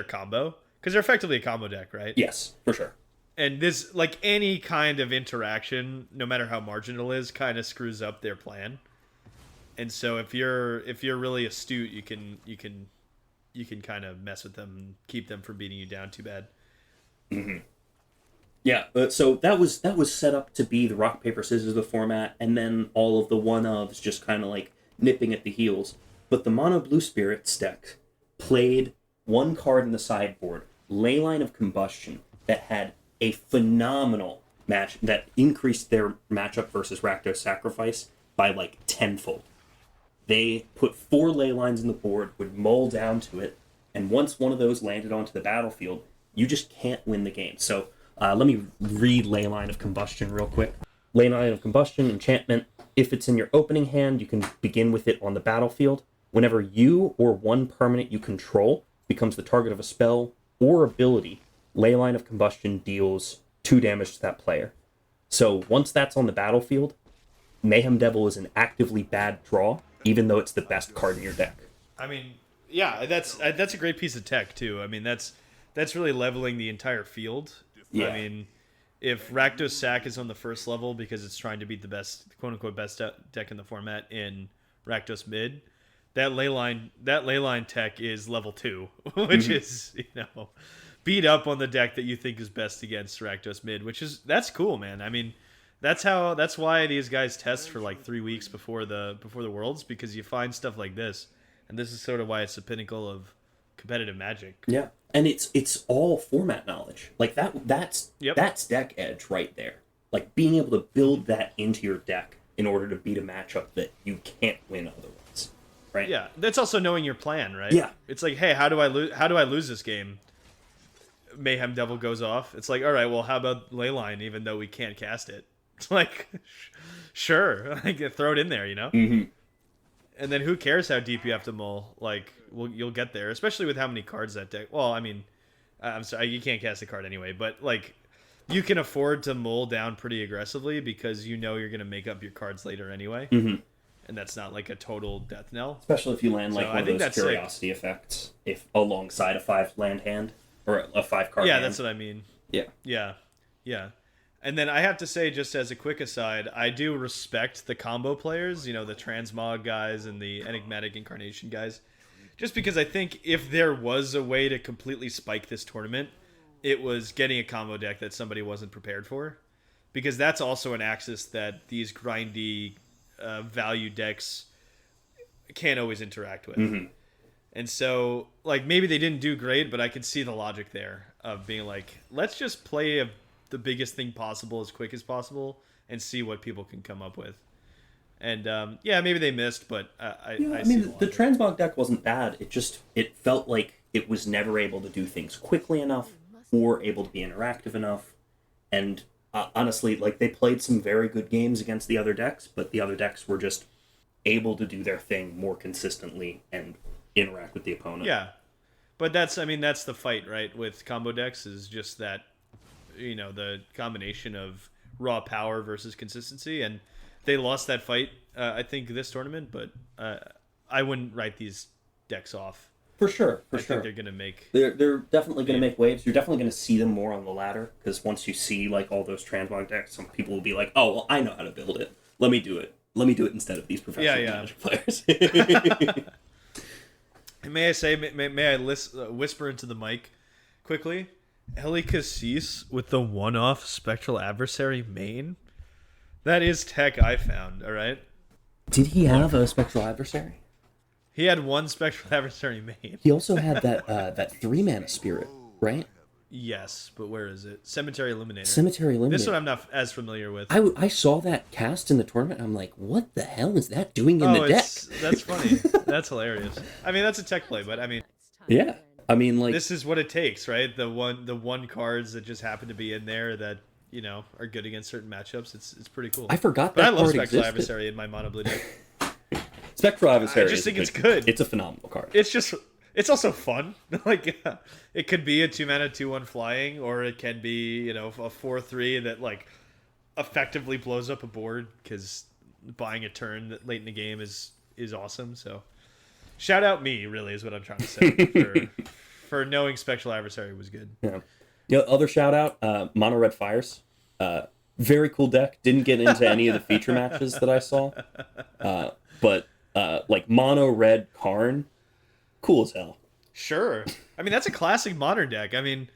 combo. Because they're effectively a combo deck, right? Yes, for sure. And this, like any kind of interaction, no matter how marginal it is, kind of screws up their plan. And so if you're really astute, you can kind of mess with them and keep them from beating you down too bad. Mm-hmm. Yeah, so that was set up to be the rock paper scissors of the format, and then all of the one ofs just kind of like nipping at the heels. But the Mono Blue Spirits deck played one card in the sideboard, Leyline of Combustion, that had a phenomenal match that increased their matchup versus Rakdos Sacrifice by like tenfold. They put 4 ley lines in the board, would mull down to it, and once one of those landed onto the battlefield, you just can't win the game. So let me read Leyline of Combustion real quick. Leyline of Combustion, enchantment. If it's in your opening hand, you can begin with it on the battlefield. Whenever you or one permanent you control becomes the target of a spell or ability, Leyline of Combustion deals 2 damage to that player. So once that's on the battlefield, Mayhem Devil is an actively bad draw, even though it's the best card in your deck. I mean, yeah, that's a great piece of tech too. I mean, that's really leveling the entire field. Yeah. I mean, if Rakdos Sac is on the first level because it's trying to beat the best, quote unquote, best deck in the format in Rakdos mid, that leyline tech is level 2, which is, beat up on the deck that you think is best against Rakdos mid, that's cool, man. I mean, that's why these guys test for like 3 weeks before the Worlds, because you find stuff like this, and this is sort of why it's the pinnacle of competitive Magic. Yeah, and it's all format knowledge. Like that's deck edge right there. Like being able to build that into your deck in order to beat a matchup that you can't win otherwise. Right? Yeah, that's also knowing your plan, right? Yeah, it's like, hey, how do I lose this game? Mayhem Devil goes off. It's like, all right, well, how about Leyline? Even though we can't cast it, it's like, sure, like throw it in there, Mm-hmm. And then who cares how deep you have to mull? Like, well, you'll get there, especially with how many cards that deck. Well, I mean, I'm sorry, you can't cast a card anyway, but like, you can afford to mull down pretty aggressively because you're going to make up your cards later anyway. Mm-hmm. And that's not like a total death knell. Especially if you land like one of those curiosity effects, if alongside a 5 land hand or a 5 card. Yeah, hand. That's what I mean. Yeah. And then I have to say, just as a quick aside, I do respect the combo players, the Transmog guys and the Enigmatic Incarnation guys, just because I think if there was a way to completely spike this tournament, it was getting a combo deck that somebody wasn't prepared for, because that's also an axis that these grindy value decks can't always interact with. Mm-hmm. And so, like, maybe they didn't do great, but I could see the logic there of being like, let's just play the biggest thing possible as quick as possible and see what people can come up with. And maybe they missed, but I mean, the Transmog deck wasn't bad. It felt like it was never able to do things quickly enough or able to be interactive enough. And honestly, like, they played some very good games against the other decks, but the other decks were just able to do their thing more consistently and interact with the opponent. Yeah, but that's the fight, right? With combo decks is just that, the combination of raw power versus consistency, and they lost that fight, I think, this tournament, but I wouldn't write these decks off. For sure. I think they're going to make... They're definitely going to make waves. You're definitely going to see them more on the ladder, because once you see, like, all those Transmog decks, some people will be like, oh, well, I know how to build it. Let me do it. Let me do it instead of these professional Magic players. May I say, may I whisper into the mic quickly? Eli Cassis with the one-off Spectral Adversary main. That is tech I found. All right. Did he Look, have a Spectral Adversary? he had one Spectral Adversary main. He also had that 3-mana spirit, right? Yes, but where is it? Cemetery Illuminator. Cemetery Illuminator. This one I'm not as familiar with. I saw that cast in the tournament. I'm like, what the hell is that doing in the deck? That's funny. That's hilarious. I mean, that's a tech play, but I mean, Yeah, I mean, like, this is what it takes, right? The one cards that just happen to be in there that are good against certain matchups. It's pretty cool. I forgot but that I love card Spectral existed. Adversary in my mono blue deck. Spectral Adversary. I just think it's good. It's a phenomenal card. It's also fun. Like it could be a 2-mana 2/1 flying, or it can be a 4/3 that like effectively blows up a board because buying a turn that late in the game is awesome. So shout out me, really, is what I'm trying to say for knowing Spectral Adversary was good. Yeah. Other shout out, Mono Red Fires. Very cool deck. Didn't get into any of the feature matches that I saw. But like Mono Red Karn, cool as hell. Sure. I mean, that's a classic modern deck. I mean,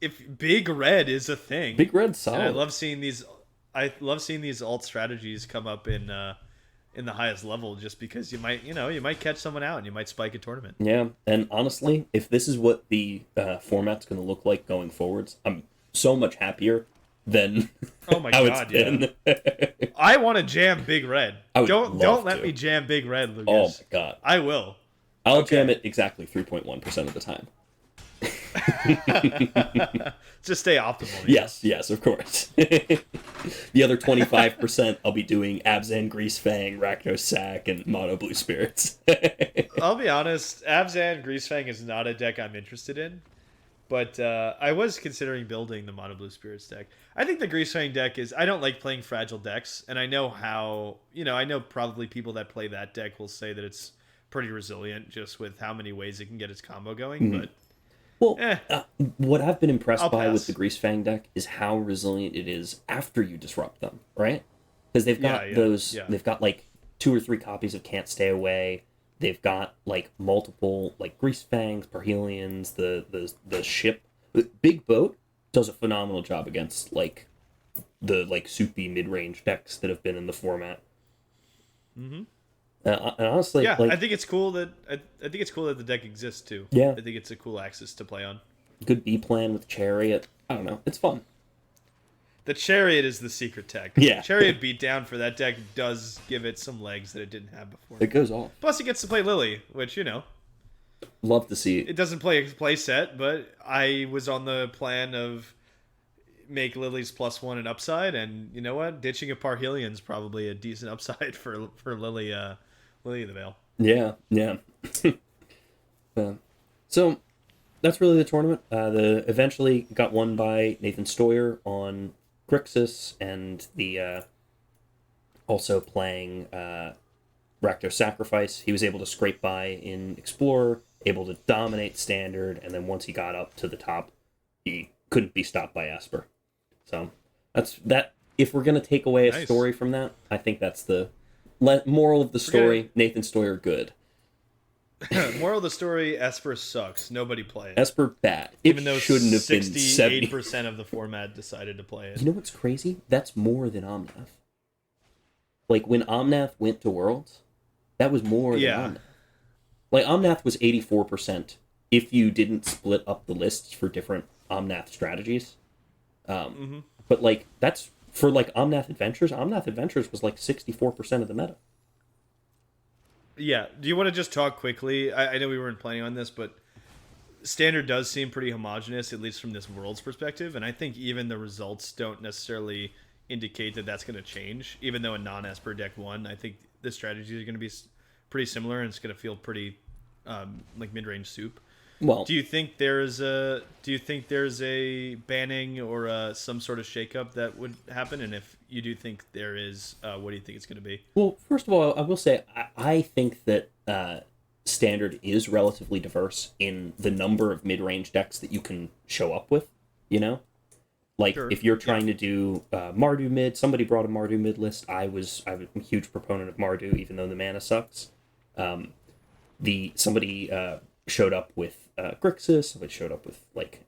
if Big Red is a thing. Big Red's solid. And I love seeing these alt strategies come up in the highest level, just because you might catch someone out and you might spike a tournament. Yeah, and honestly, if this is what the format's going to look like going forwards, I'm so much happier than oh my how god, it's been. Yeah. I want to jam Big Red. Don't let me jam Big Red, Lucas. Oh my god. I will. I'll jam it exactly 3.1% of the time. Just stay optimal. Yes, of course. The other 25%, I'll be doing Abzan, Greasefang, Rakdos Sack, and Mono Blue Spirits. I'll be honest, Abzan Greasefang is not a deck I'm interested in, but I was considering building the Mono Blue Spirits deck. I think the Greasefang deck I don't like playing fragile decks, and I know how, I know probably people that play that deck will say that it's pretty resilient just with how many ways it can get its combo going, but well, what I've been impressed by pass. with the Greasefang deck is how resilient it is after you disrupt them, right? Because they've got they've got like 2 or 3 copies of Can't Stay Away. They've got like multiple like Greasefangs, Parhelions, the ship. Big Boat does a phenomenal job against like the like soupy mid-range decks that have been in the format. Mm-hmm. And honestly, yeah, like, I think it's cool that the deck exists too. Yeah, I think it's a cool axis to play on. Good B plan with Chariot. I don't know, it's fun. The Chariot is the secret tech. Yeah, Chariot beatdown for that deck does give it some legs that it didn't have before. It goes off. Plus, it gets to play Lily, which love to see. It doesn't play set, but I was on the plan of make Lily's +1 an upside, and you know what? Ditching a Parhelion's probably a decent upside for Lily. Lily of the Veil. Yeah. So that's really the tournament. The eventually got won by Nathan Stoyer on Grixis, and the also playing Rakdos Sacrifice. He was able to scrape by in Explorer, able to dominate Standard, and then once he got up to the top, he couldn't be stopped by Esper. So that's that. If we're gonna take away a story from that, I think that's the moral of the story. Nathan Stoyer good. Moral of the story: Esper sucks. Nobody play it. Esper bad. Even though shouldn't have been 68% of the format decided to play it. You know what's crazy? That's more than Omnath. Like when Omnath went to Worlds, that was more than Omnath. Like Omnath was 84% if you didn't split up the lists for different Omnath strategies. But like that's for like Omnath Adventures. Omnath Adventures was like 64% of the meta. Yeah. Do you want to just talk quickly? I know we weren't planning on this, but Standard does seem pretty homogenous, at least from this World's perspective. And I think even the results don't necessarily indicate that that's going to change. Even though a non-Esper deck won, I think the strategies are going to be pretty similar, and it's going to feel pretty like mid-range soup. Well, do you think there's a banning or some sort of shakeup that would happen? And if you do think there is, what do you think it's going to be? Well, first of all, I will say I think that Standard is relatively diverse in the number of mid-range decks that you can show up with. You know, like if you're trying to do Mardu mid, somebody brought a Mardu mid list. I'm a huge proponent of Mardu, even though the mana sucks. Somebody showed up with Grixis, some of it showed up with like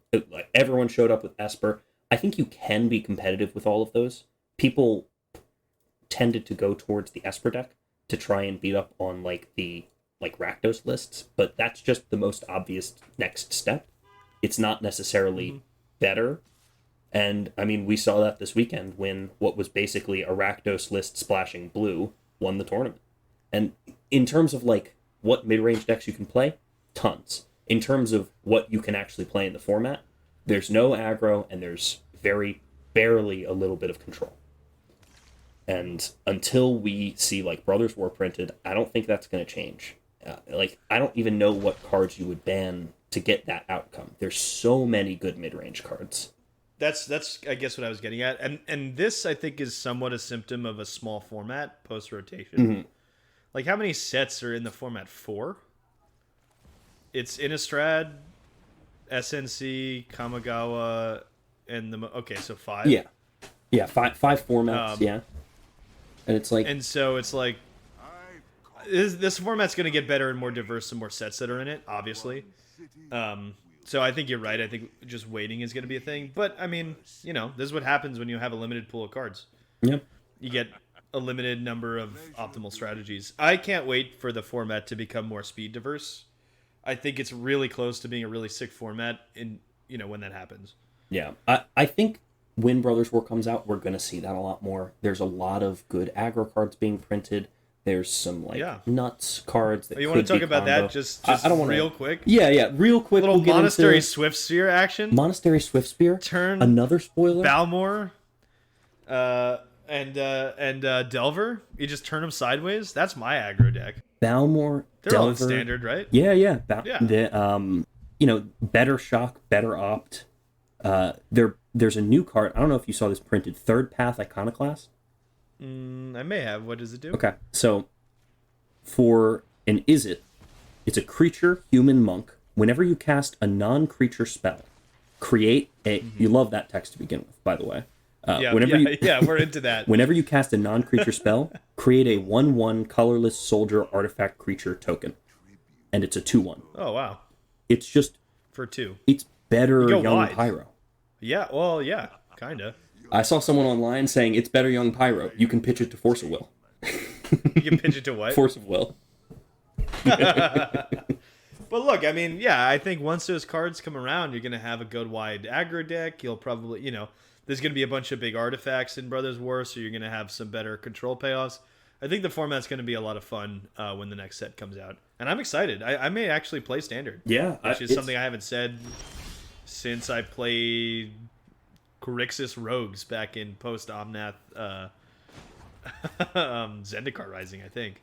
everyone showed up with Esper. I think you can be competitive with all of those. People tended to go towards the Esper deck to try and beat up on like the Rakdos lists, but that's just the most obvious next step. It's not necessarily better. And I mean, we saw that this weekend when what was basically a Rakdos list splashing blue won the tournament. And in terms of like what mid-range decks you can play, tons. In terms of what you can actually play in the format, there's no aggro and there's very barely a little bit of control. And until we see like Brothers War printed, I don't think that's going to change. I don't even know what cards you would ban to get that outcome. There's so many good mid-range cards. That's I guess what I was getting at, and this I think is somewhat a symptom of a small format post rotation. Mm-hmm. Like how many sets are in the format? 4. It's Innistrad, SNC, Kamigawa, and so 5. Yeah, five formats. Yeah, and it's like, and so it's like this format's going to get better and more diverse the more sets that are in it, obviously. So I think you're right. I think just waiting is going to be a thing. But, I mean, this is what happens when you have a limited pool of cards. Yep. You get a limited number of optimal strategies. I can't wait for the format to become more speed diverse. I think it's really close to being a really sick format when that happens. Yeah. I think when Brothers War comes out, we're going to see that a lot more. There's a lot of good aggro cards being printed. There's some nuts cards that you want to talk about that just I don't want real quick? Yeah, real quick. Little Monastery Swift Spear action. Monastery Swift Spear. Turn another spoiler. Balmor, and Delver. You just turn them sideways. That's my aggro deck. Balmor, they're Delver, all standard, right? Yeah. Better shock, better opt. There's a new card. I don't know if you saw this printed. Third Path Iconoclast. I may have. What does it do? Okay, so for an Izzet, it's a creature, human monk. Whenever you cast a non-creature spell, create a... You love that text to begin with, by the way. We're into that. Whenever you cast a non-creature spell, create a 1/1 colorless soldier artifact creature token. And it's a 2/1. Oh, wow. It's just... For 2. It's better Young wide. Pyro. Yeah, well, yeah, kind of. I saw someone online saying it's better Young Pyro. You can pitch it to Force of Will. You can pitch it to what? Force of Will. But look, I mean, I think once those cards come around, you're going to have a good wide aggro deck. You'll probably, there's going to be a bunch of big artifacts in Brothers War, so you're going to have some better control payoffs. I think the format's going to be a lot of fun when the next set comes out. And I'm excited. I may actually play Standard. Yeah. Which is something I haven't said since I played Grixis Rogues back in post-Omnath Zendikar Rising, I think.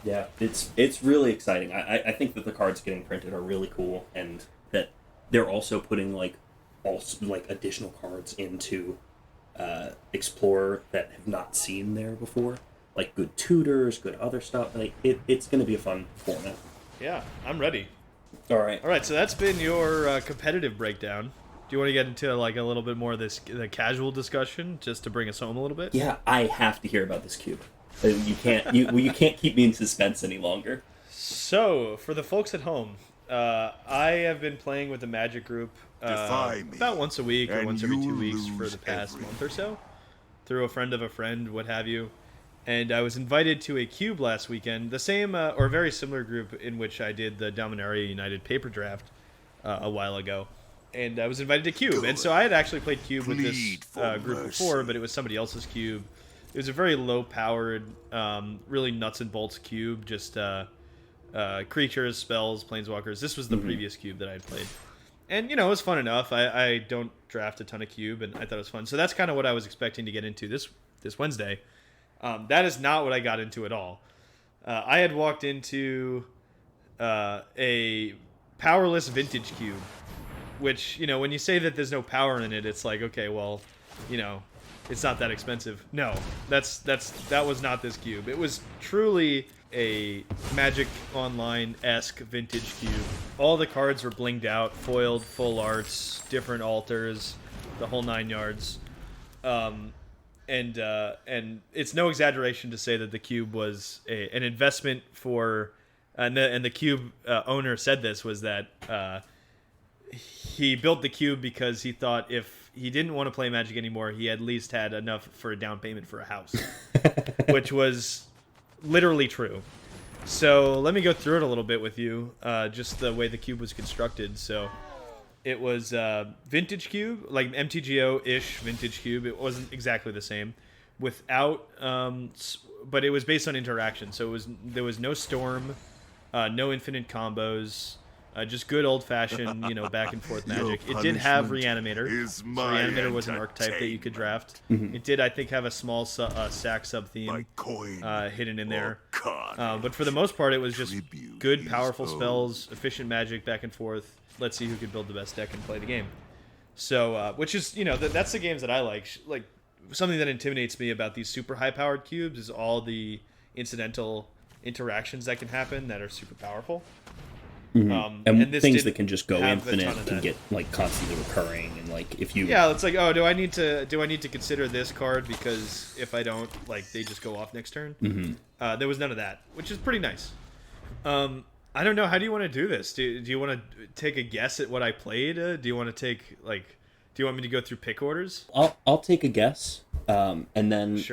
Yeah, it's really exciting. I think that the cards getting printed are really cool, and that they're also putting additional cards into Explorer that have not seen there before, like good tutors, good other stuff. Like it's going to be a fun format. Yeah, I'm ready. All right. So that's been your competitive breakdown. Do you want to get into a little bit more of the casual discussion, just to bring us home a little bit? Yeah, I have to hear about this cube. You can't keep me in suspense any longer. So, for the folks at home, I have been playing with the Magic group about once a week or once every 2 weeks for the past month or so, through a friend of a friend, what have you. And I was invited to a cube last weekend, the same or very similar group in which I did the Dominaria United paper draft a while ago. And I was invited to cube. And so I had actually played cube with this group before, but it was somebody else's cube. It was a very low-powered, really nuts and bolts cube, just creatures, spells, planeswalkers. This was the previous cube that I had played. And, it was fun enough. I don't draft a ton of cube, and I thought it was fun. So that's kind of what I was expecting to get into this Wednesday. That is not what I got into at all. I had walked into a powerless vintage cube, which, when you say that there's no power in it, it's like, okay, well, it's not that expensive. No, that was not this cube. It was truly a Magic Online-esque vintage cube. All the cards were blinged out, foiled, full arts, different altars, the whole 9 yards. And it's no exaggeration to say that the cube was an investment for And the cube owner said this was that he built the cube because he thought if he didn't want to play Magic anymore, he at least had enough for a down payment for a house, which was literally true. So let me go through it a little bit with you, just the way the cube was constructed. So it was vintage cube, like MTGO-ish vintage cube. It wasn't exactly the same, without, but it was based on interaction. So there was no storm, no infinite combos. Just good old-fashioned, back and forth Magic. It did have Reanimator. So Reanimator was an archetype that you could draft. It did, I think, have a small sack sub-theme hidden in there. But for the most part, it was just good, powerful spells, efficient Magic, back and forth. Let's see who could build the best deck and play the game. So, which is, that's the games that I like. Like, something that intimidates me about these super high-powered cubes is all the incidental interactions that can happen that are super powerful. And this things that can just go infinite can get like constantly recurring, and like if you it's like, oh, do I need to consider this card because if I don't, like, they just go off next turn. There was none of that, which is pretty nice. I don't know, how do you want to do this? Do you want to take a guess at what I played? Do you want to do you want me to go through pick orders? I'll take a guess, and then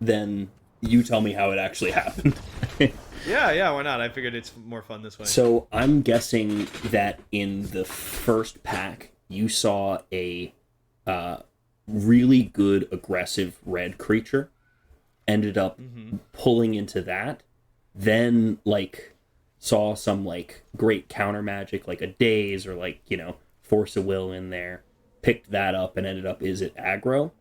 then you tell me how it actually happened. Yeah, why not? I figured it's more fun this way. So I'm guessing that in the first pack, you saw a really good aggressive red creature, ended up pulling into that, then like saw some like great counter magic, like a Daze or like, Force of Will in there, picked that up and ended up, is it aggro?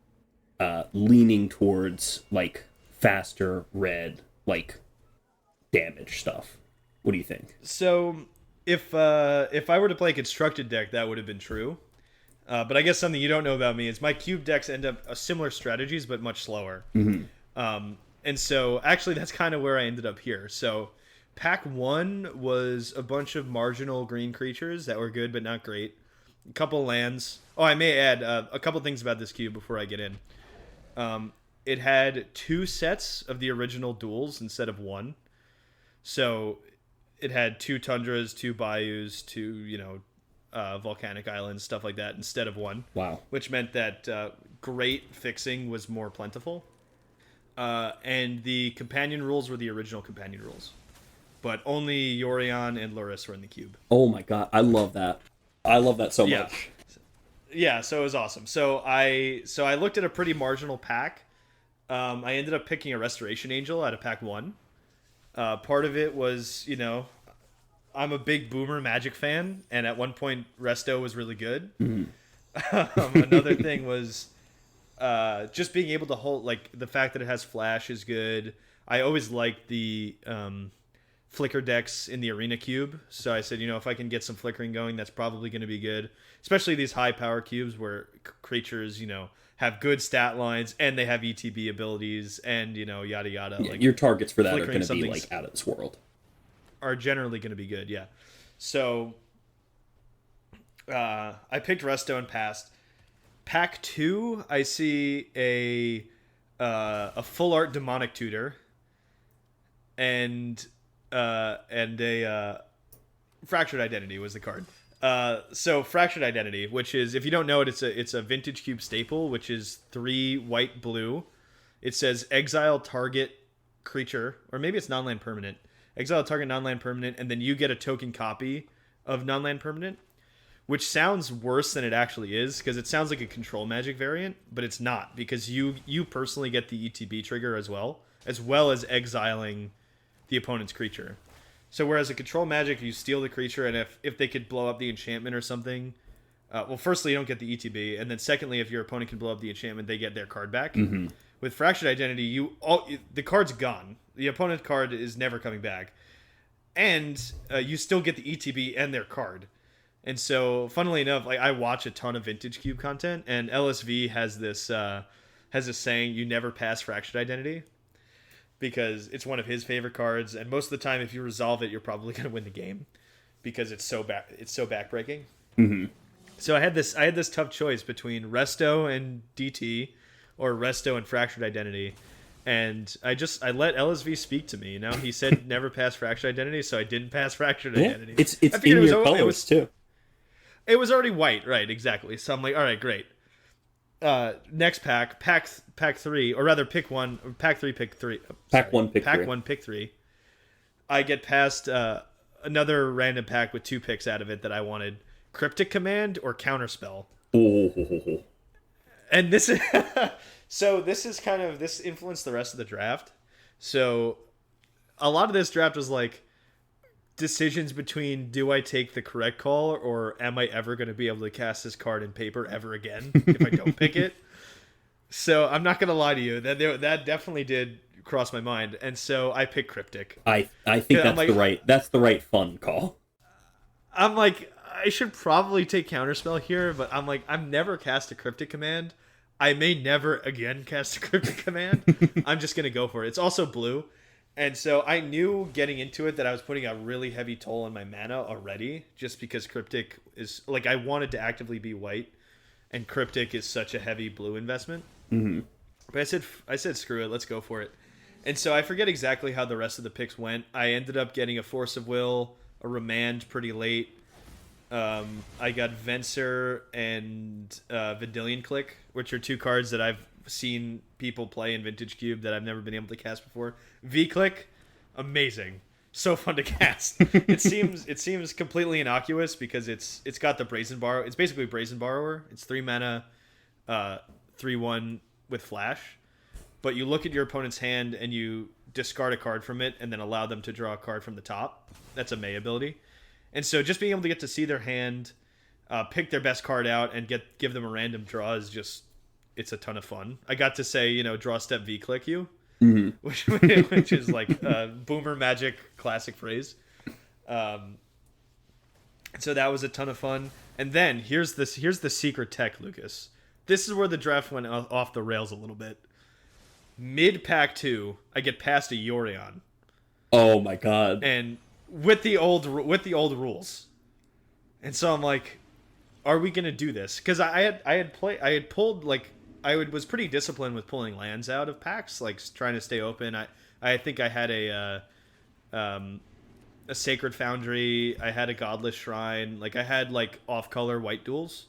Leaning towards like faster red, like damage stuff. What do you think? So if I were to play a constructed deck, that would have been true. But I guess something you don't know about me is my cube decks end up similar strategies, but much slower. And so actually that's kind of where I ended up here. So pack 1 was a bunch of marginal green creatures that were good but not great. A couple lands. Oh, I may add a couple things about this cube before I get in. It had 2 sets of the original duels instead of 1. So it had 2 tundras, 2 bayous, 2, volcanic islands, stuff like that, instead of 1. Wow. Which meant that great fixing was more plentiful. And the companion rules were the original companion rules. But only Yorion and Luris were in the cube. Oh my god, I love that. I love that so much. Yeah, so it was awesome. So I looked at a pretty marginal pack. I ended up picking a Restoration Angel out of pack 1. Part of it was, I'm a big Boomer Magic fan, and at one point Resto was really good. Another thing was just being able to hold, like, the fact that it has flash is good. I always liked the flicker decks in the Arena Cube, so I said, if I can get some flickering going, that's probably going to be good. Especially these high power cubes where creatures, have good stat lines and they have ETB abilities and, yada yada. Yeah, like, your targets for that are going to be like out of this world. Are generally going to be good, yeah. So I picked Resto and passed. Pack 2, I see a full art demonic tutor and a fractured identity was the card. So fractured identity, which is, if you don't know it, it's a vintage cube staple, which is 3 white blue. It says exile target creature, or maybe it's non-land permanent. Exile target non-land permanent, and then you get a token copy of non-land permanent, which sounds worse than it actually is, because it sounds like a control magic variant, but it's not, because you personally get the ETB trigger as well as exiling the opponent's creature. So whereas a control magic, you steal the creature, and if they could blow up the enchantment or something, well, firstly, you don't get the ETB, and then secondly, if your opponent can blow up the enchantment, they get their card back. With Fractured Identity, the card's gone. The opponent card is never coming back. And you still get the ETB and their card. And so, funnily enough, like, I watch a ton of Vintage Cube content, and LSV has this saying, you never pass Fractured Identity, because it's one of his favorite cards, and most of the time, if you resolve it, you're probably going to win the game, because it's so backbreaking. So I had this tough choice between Resto and DT, or Resto and Fractured Identity, And I let LSV speak to me. You know, he said never pass fractured identity, so I didn't pass fractured Yeah, identity. it's I in figured your colors too. it was already white, right? Exactly. So I'm like, all right, great. Next pack three, or rather, pick one. Pack three, pick three. Pack one, pick pack three. one, pick three. I get past another random pack with 2 picks out of it that I wanted: Cryptic Command or Counterspell. Oh. And this is so this influenced the rest of the draft. So a lot of this draft was like decisions between, do I take the correct call, or am I ever going to be able to cast this card in paper ever again if I don't pick it? So I'm not going to lie to you, that definitely did cross my mind, and so I picked Cryptic. I think that's the right fun call. I'm like, I should probably take Counterspell here, but I'm like, I've never cast a Cryptic Command. I may never again cast a Cryptic Command. I'm just going to go for it. It's also blue. And so I knew getting into it that I was putting a really heavy toll on my mana already, just because Cryptic is, like, I wanted to actively be white, and Cryptic is such a heavy blue investment. Mm-hmm. But I said, screw it, let's go for it. And so I forget exactly how the rest of the picks went. I ended up getting a Force of Will, a Remand pretty late. I got Venser and Vidillion Click, which are 2 cards that I've seen people play in Vintage Cube that I've never been able to cast before. V-Click, amazing. So fun to cast. It seems completely innocuous because it's got the Brazen Borrower. It's basically Brazen Borrower. It's 3 mana, 3/1 with Flash. But you look at your opponent's hand and you discard a card from it and then allow them to draw a card from the top. That's a May ability. And so just being able to get to see their hand, pick their best card out, and give them a random draw is just, it's a ton of fun. I got to say, draw step V-Click you, which is like a boomer magic classic phrase. So that was a ton of fun. And then here's the secret tech, Lucas. This is where the draft went off the rails a little bit. Mid pack 2, I get past a Yorion. Oh my god! And with the old rules, and so I'm like, are we gonna do this? Because I had pulled, like, was pretty disciplined with pulling lands out of packs, like trying to stay open. I think I had a Sacred Foundry. I had a Godless Shrine. Like, I had like off color white duels,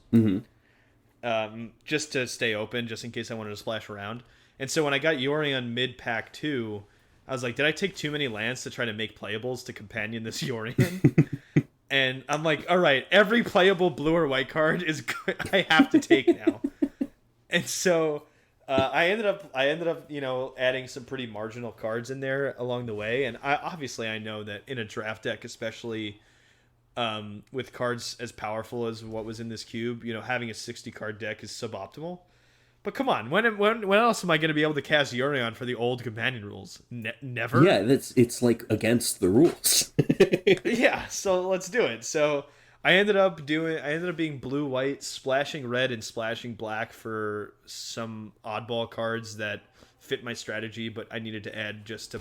just to stay open, just in case I wanted to splash around. And so when I got Yorion mid pack 2, I was like, did I take too many lands to try to make playables to companion this Yorion? And I'm like, all right, every playable blue or white card is I have to take now. And so I ended up adding some pretty marginal cards in there along the way. And I know that in a draft deck, especially with cards as powerful as what was in this cube, having a 60 card deck is suboptimal. But come on, when else am I going to be able to cast Yorion for the old companion rules? Never. Yeah, it's like against the rules. Yeah, so let's do it. So I ended up being blue white, splashing red and splashing black for some oddball cards that fit my strategy, but I needed to add just to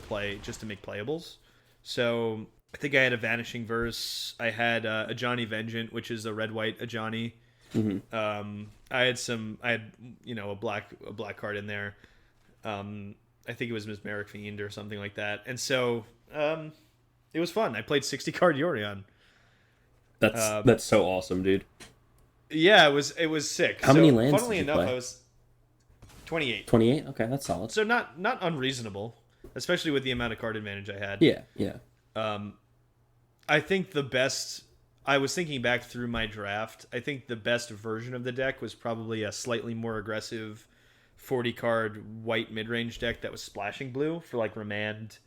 make playables. So I think I had a Vanishing Verse. I had a Ajani Vengeant, which is a red white Ajani. Mm-hmm. I had a black card in there. I think it was Mesmeric Fiend or something like that. And so it was fun. I played 60 card Yorion. That's so awesome, dude. Yeah, it was sick. How many lands did you play? I was 28. 28? Okay, that's solid. So not unreasonable, especially with the amount of card advantage I had. Yeah. I think the best. I was thinking back through my draft. I think the best version of the deck was probably a slightly more aggressive 40-card white mid-range deck that was splashing blue for like Remand,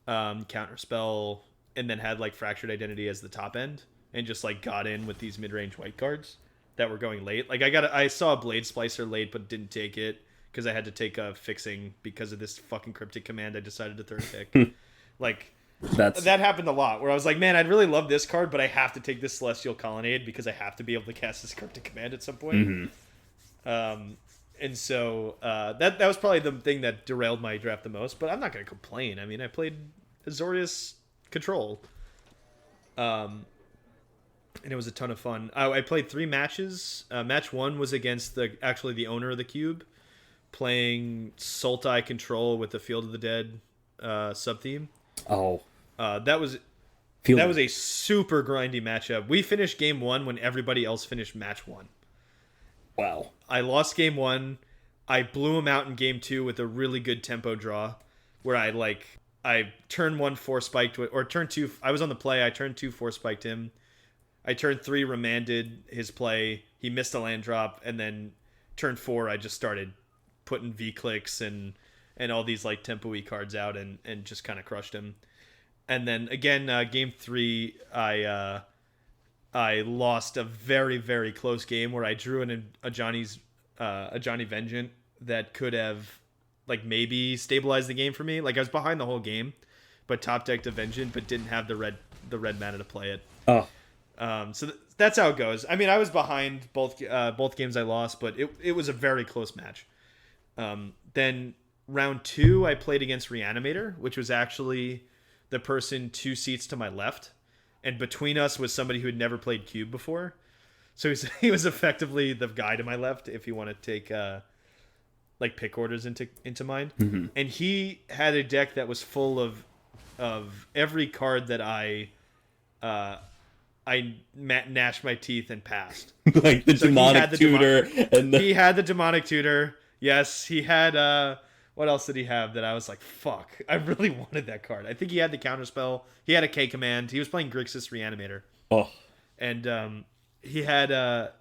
Counterspell, and then had like Fractured Identity as the top end, and just like got in with these mid-range white cards that were going late. Like I saw a Blade Splicer late, but didn't take it because I had to take a fixing because of this fucking Cryptic Command. I decided to third pick. Like. That happened a lot where I was like, man, I'd really love this card, but I have to take this Celestial Colonnade because I have to be able to cast this Cryptic Command at some point. Mm-hmm. And so that was probably the thing that derailed my draft the most, but I'm not going to complain. I mean, I played Azorius Control, and it was a ton of fun. I played 3 matches. Match 1 was against the owner of the cube, playing Sultai Control with the Field of the Dead sub theme. Oh, That was Field. that was a super grindy matchup. We finished game 1 when everybody else finished match 1. Wow. I lost game 1. I blew him out in game 2 with a really good tempo draw, where I turn 1 4 spiked or turn 2. I was on the play. I turned 2 4 spiked him. I turned 3 remanded his play. He missed a land drop, and then turn 4 I just started putting V clicks and all these like tempo-y cards out and just kind of crushed him. And then again, game 3 I lost a very, very close game where I drew a Johnny Vengeant that could have like maybe stabilized the game for me. Like I was behind the whole game, but top decked a Vengeant, but didn't have the red mana to play it. Oh, So that's how it goes. I mean, I was behind both games I lost, but it was a very close match. Then round 2, I played against Reanimator, which was actually the person 2 seats to my left. And between us was somebody who had never played Cube before. So he was effectively the guy to my left, if you want to take like pick orders into mind. Mm-hmm. And he had a deck that was full of every card that I gnashed my teeth and passed. Like the demonic tutor. He had the demonic tutor. Yes, he had... what else did he have that I was like, fuck, I really wanted that card. I think he had the counterspell. He had a K command. He was playing Grixis Reanimator. Oh. And he had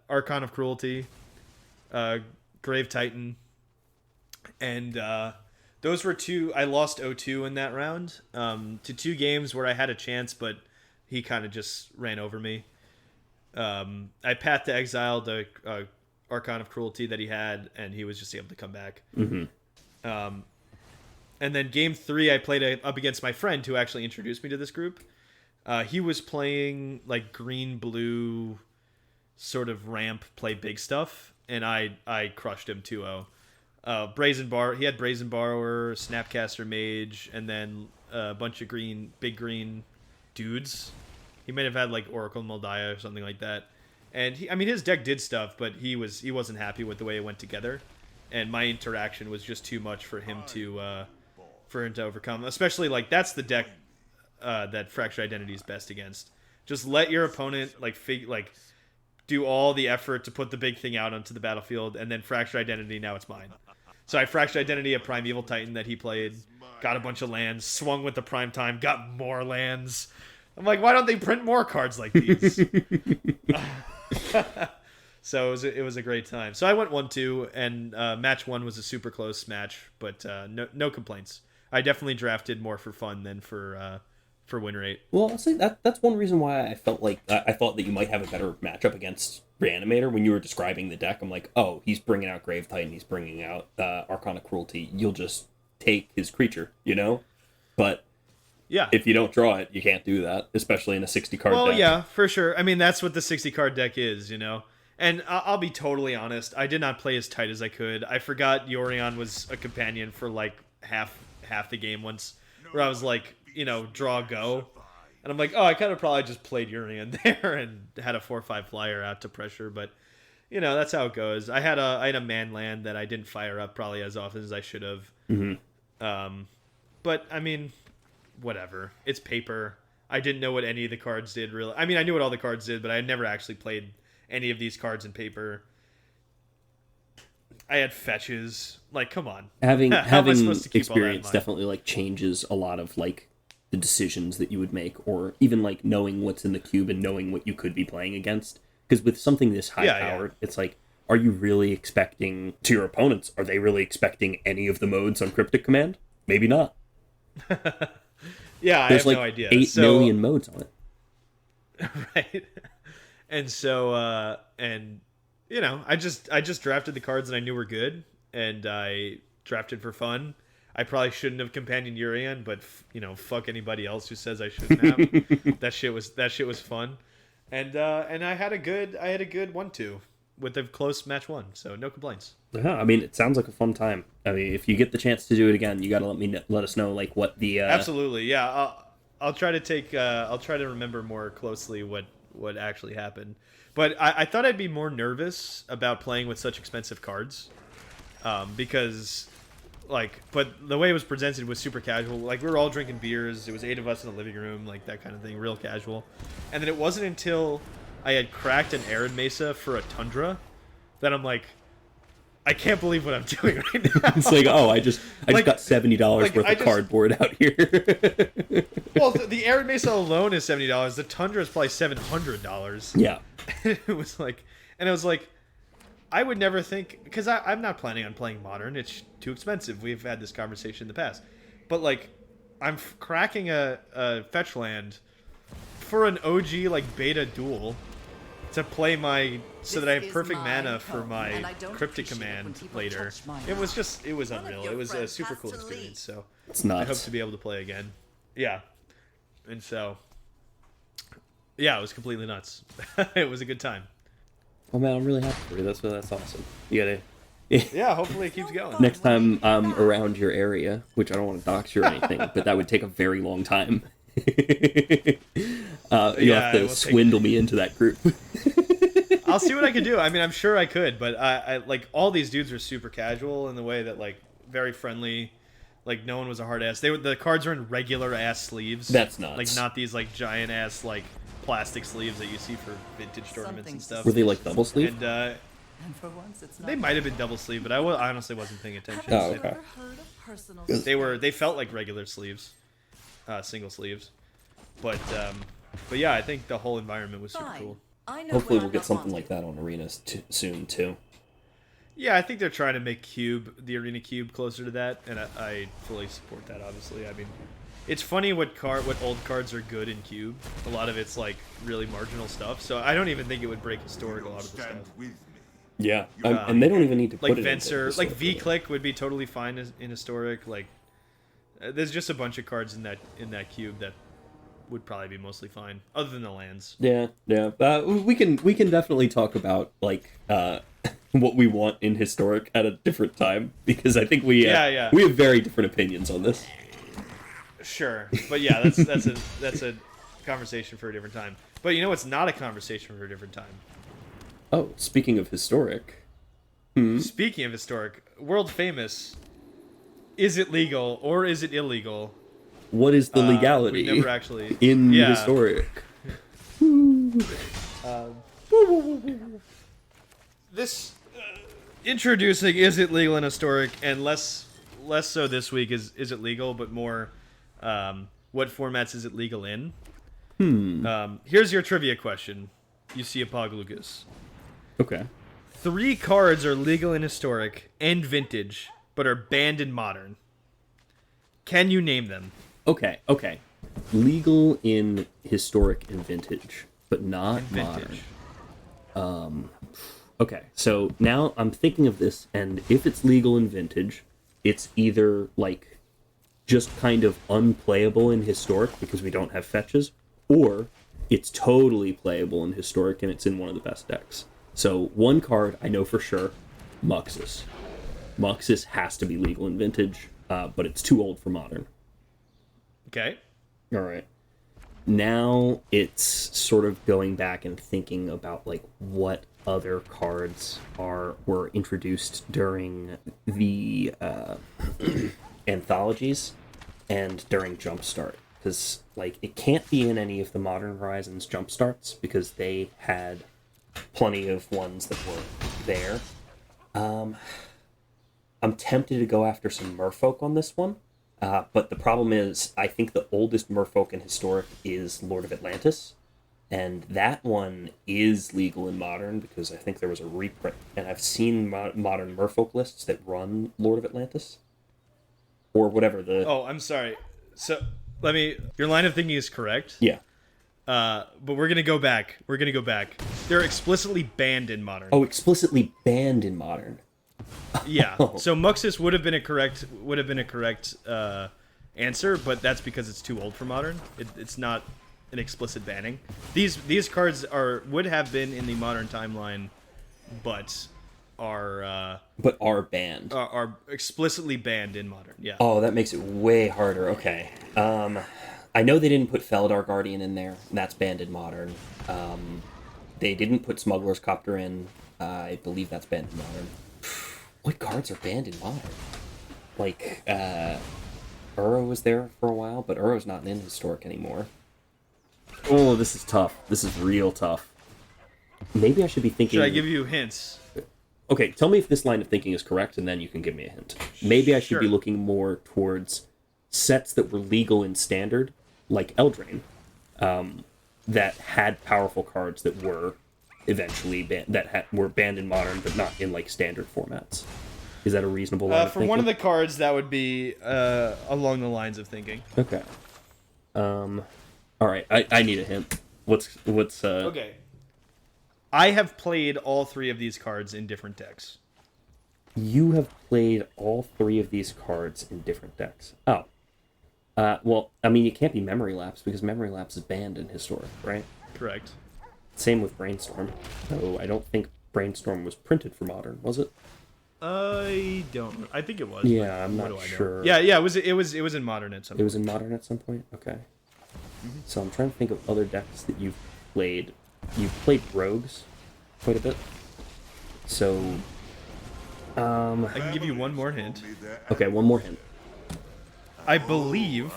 Archon of Cruelty, Grave Titan. And those were 2... I lost 0-2 in that round to 2 games where I had a chance, but he kind of just ran over me. I Path to Exile the Archon of Cruelty that he had, and he was just able to come back. Mm-hmm. And then game 3, I played up against my friend who actually introduced me to this group. He was playing like green-blue sort of ramp, play big stuff, and I crushed him 2-0. He had Brazen Borrower, Snapcaster Mage, and then a bunch of big green dudes. He might have had like Oracle Moldiah or something like that. And his deck did stuff, but he wasn't happy with the way it went together. And my interaction was just too much for him to overcome. Especially like that's the deck that Fractured Identity is best against. Just let your opponent do all the effort to put the big thing out onto the battlefield, and then Fractured Identity, now it's mine. So I Fractured Identity a Primeval Titan that he played, got a bunch of lands, swung with the Prime Time, got more lands. I'm like, why don't they print more cards like these? So it was a great time. So I went 1-2, and match 1 was a super close match, but no complaints. I definitely drafted more for fun than for win rate. Well, I'll say that's one reason why I felt like I thought that you might have a better matchup against Reanimator. When you were describing the deck, I'm like, oh, he's bringing out Grave Titan, he's bringing out Archon of Cruelty. You'll just take his creature, you know? But yeah, if you don't draw it, you can't do that, especially in a 60-card deck. Well, yeah, for sure. I mean, that's what the 60-card deck is, you know? And I'll be totally honest, I did not play as tight as I could. I forgot Yorion was a companion for like half the game once, where I was like, draw, go. And I'm like, oh, I kind of probably just played Yorion there and had a 4/5 flyer out to pressure, but that's how it goes. I had a man land that I didn't fire up probably as often as I should have. Mm-hmm. But I mean, whatever. It's paper. I didn't know what any of the cards did really. I mean, I knew what all the cards did, but I had never actually played any of these cards in paper. I had fetches. Like, come on. Having experience definitely like changes a lot of like the decisions that you would make, or even like knowing what's in the cube and knowing what you could be playing against. Because with something this high powered, it's like, are you really expecting to your opponents? Are they really expecting any of the modes on Cryptic Command? Maybe not. Yeah, There's I have like no idea. 8 million modes on it. Right. And so, I just drafted the cards that I knew were good, and I drafted for fun. I probably shouldn't have companioned Urian, but fuck anybody else who says I shouldn't have. That shit was fun, and I had a good 1-2 with a close match 1, so no complaints. Yeah, I mean, it sounds like a fun time. I mean, if you get the chance to do it again, you got to let us know like what the Absolutely, yeah. I'll try to remember more closely what actually happened. But I thought I'd be more nervous about playing with such expensive cards. because like, but the way it was presented was super casual. Like, we were all drinking beers. It was 8 of us in the living room, like that kind of thing, real casual. And then it wasn't until I had cracked an Arid Mesa for a Tundra that I'm like, I can't believe what I'm doing right now. It's like, oh, I just got $70 like, worth of cardboard out here. Well, the Arid Mesa alone is $70. The Tundra is probably $700. Yeah. It was like, and it was like, I would never think, because I'm not planning on playing Modern. It's too expensive. We've had this conversation in the past. But, like, I'm cracking a fetch land for an OG, like, beta duel to play so that I have perfect mana for my Cryptic Command later. It was unreal. It was a super cool experience, so it's nuts. I hope to be able to play again. Yeah. And so, yeah, it was completely nuts. It was a good time. Oh man, I'm really happy for you. That's awesome. You gotta. Yeah, hopefully it keeps going. Next time I'm around your area, which I don't want to dox you or anything, but that would take a very long time. You'll have to swindle me into that group. I'll see what I can do. I mean, I'm sure I could, but I like, all these dudes are super casual in the way that, like, very friendly. Like, no one was a hard ass. The cards are in regular ass sleeves. That's nuts. Like, not these like giant ass like plastic sleeves that you see for vintage tournaments and stuff. Were they like double sleeve? And for once, it's not they might have been double sleeve, but I honestly wasn't paying attention. Oh, okay. They felt like regular sleeves, single sleeves, but yeah, I think the whole environment was super cool. Hopefully we'll get something like that on arenas soon too. Yeah, I think they're trying to make the Arena Cube closer to that, and I fully support that. Obviously, I mean, it's funny what old cards are good in Cube. A lot of it's like really marginal stuff, so I don't even think it would break Historic a lot of the stuff. Yeah, and they don't even need to like put Venser, it like V-Click would be totally fine in Historic. Like, there's just a bunch of cards in that cube that would probably be mostly fine, other than the lands. Yeah. We can definitely talk about like what we want in Historic at a different time, because I think we have very different opinions on this. Sure, but yeah, that's a conversation for a different time. But you know, it's not a conversation for a different time. Oh, speaking of Historic. Speaking of Historic, world famous. Is it legal or is it illegal? What is the legality? We never actually in Historic. This introducing is it legal in Historic, and less so this week is it legal, but more what formats is it legal in? Here's your trivia question. You see a Pog Lucas. Okay. 3 cards are legal in Historic and Vintage, but are banned in Modern. Can you name them? Okay. Legal in Historic and Vintage, but not Modern. Okay, so now I'm thinking of this, and if it's legal in Vintage, it's either, like, just kind of unplayable in Historic because we don't have fetches, or it's totally playable in Historic and it's in one of the best decks. So, one card I know for sure, Muxus. Muxus has to be legal in Vintage, but it's too old for Modern. Okay. Alright. Now it's sort of going back and thinking about, like, what other cards were introduced during the anthologies and during Jumpstart. Because, like, it can't be in any of the Modern Horizons Jumpstarts because they had plenty of ones that were there. I'm tempted to go after some Merfolk on this one. But the problem is, I think the oldest Merfolk in Historic is Lord of Atlantis. And that one is legal in Modern because I think there was a reprint. And I've seen Modern Merfolk lists that run Lord of Atlantis. Or whatever the... Oh, I'm sorry. So, your line of thinking is correct. Yeah. But we're going to go back. They're explicitly banned in Modern. Oh, explicitly banned in Modern. Yeah. So Muxus would have been a correct answer, but that's because it's too old for Modern. It's not an explicit banning. These cards would have been in the Modern timeline, but are banned. Are explicitly banned in Modern. Yeah. Oh, that makes it way harder. Okay. I know they didn't put Feldar Guardian in there. That's banned in Modern. They didn't put Smuggler's Copter in. I believe that's banned in Modern. What cards are banned in Modern? Like, Uro was there for a while, but Uro's not in Historic anymore. Oh, this is tough. This is real tough. Maybe I should be thinking... Should I give you hints? Okay, tell me if this line of thinking is correct, and then you can give me a hint. Maybe I should be looking more towards sets that were legal in Standard, like Eldraine, that had powerful cards that were eventually were banned in Modern, but not in like Standard formats. Is that a reasonable line of For thinking? one of the cards, that would be along the lines of thinking. Okay. All right. I need a hint. What's Okay. I have played all 3 of these cards in different decks. You have played all 3 of these cards in different decks. Oh. Well, I mean, it can't be Memory Lapse because Memory Lapse is banned in Historic, right? Correct. Same with Brainstorm. So I don't think Brainstorm was printed for Modern, was it? I don't. I think it was. Yeah, I'm not sure. Yeah, it was in Modern at some point. It was in Modern at some point? Okay. So I'm trying to think of other decks that you've played. You've played Rogues quite a bit. So, I can give you one more hint. Okay, one more hint. I believe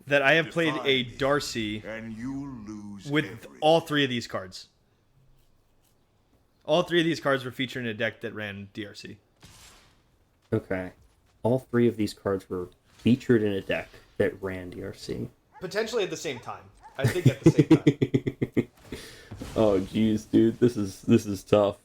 that I have played a Darcy with all 3 of these cards. All 3 of these cards were featured in a deck that ran DRC. Okay. All 3 of these cards were featured in a deck that ran DRC. Potentially at the same time. I think at the same time. Oh, jeez, dude, this is tough.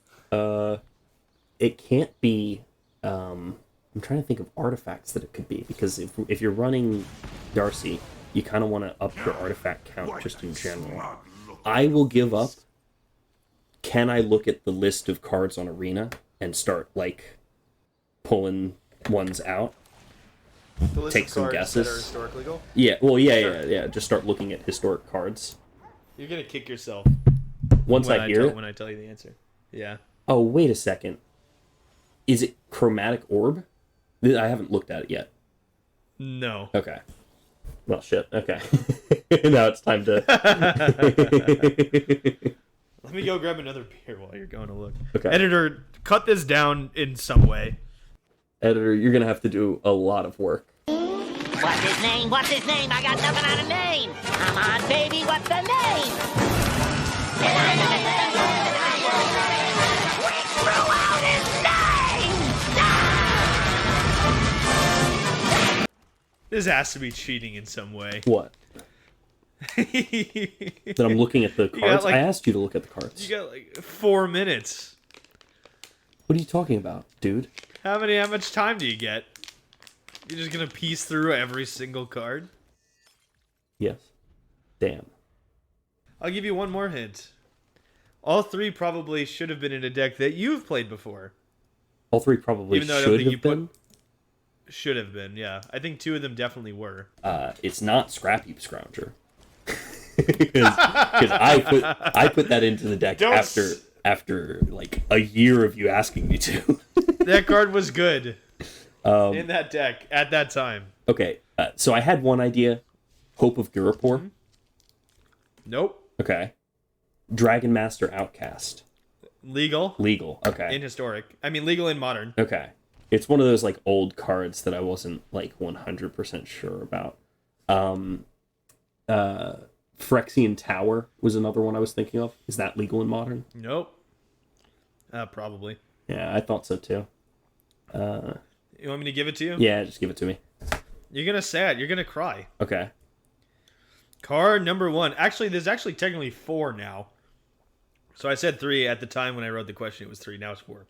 It can't be. I'm trying to think of artifacts that it could be because if you're running Darcy, you kind of want to up your artifact count just in general. I will give up. Can I look at the list of cards on Arena and start like pulling ones out? The list Take of some cards guesses. that are historic legal? Yeah, well, yeah, Sure. yeah. Just start looking at historic cards. You're gonna kick yourself Once I hear it. when I tell you the answer. Yeah. Oh, wait a second. Is it Chromatic Orb? I haven't looked at it yet. No. Okay. Well, shit. Okay. Now it's time to... Let me go grab another beer while you're going to look. Okay. Editor, cut this down in some way. Editor, you're going to have to do a lot of work. What's his name? What's his name? I got nothing on a name. Come on, baby, what's the name? We threw out his name! This has to be cheating in some way. What? That I'm looking at the cards? I asked you to look at the cards. You got like 4 minutes. What are you talking about, dude? How much time do you get? You're just gonna piece through every single card? Yes. Damn. I'll give you one more hint. All 3 probably should have been in a deck that you've played before. All 3 probably Even though I don't should think have been? Should have been, yeah. I think 2 of them definitely were. It's not Scrappy Scrounger. Because I put that into the deck after like a year of you asking me to. That card was good in that deck at that time. Okay, so I had one idea. Hope of Gurapur. Nope. Okay. Dragon Master Outcast. Legal. Legal. Okay. In historic. I mean, legal in modern. Okay. It's one of those like old cards that I wasn't like 100% sure about. Phyrexian Tower was another one I was thinking of. Is that legal in modern? Nope. Probably. Yeah, I thought so too. You want me to give it to you? Yeah, just give it to me. You're gonna say it. You're gonna cry. Okay. Card number 1. Actually, there's actually technically 4 now. So I said 3 at the time when I wrote the question. It was 3. Now it's 4.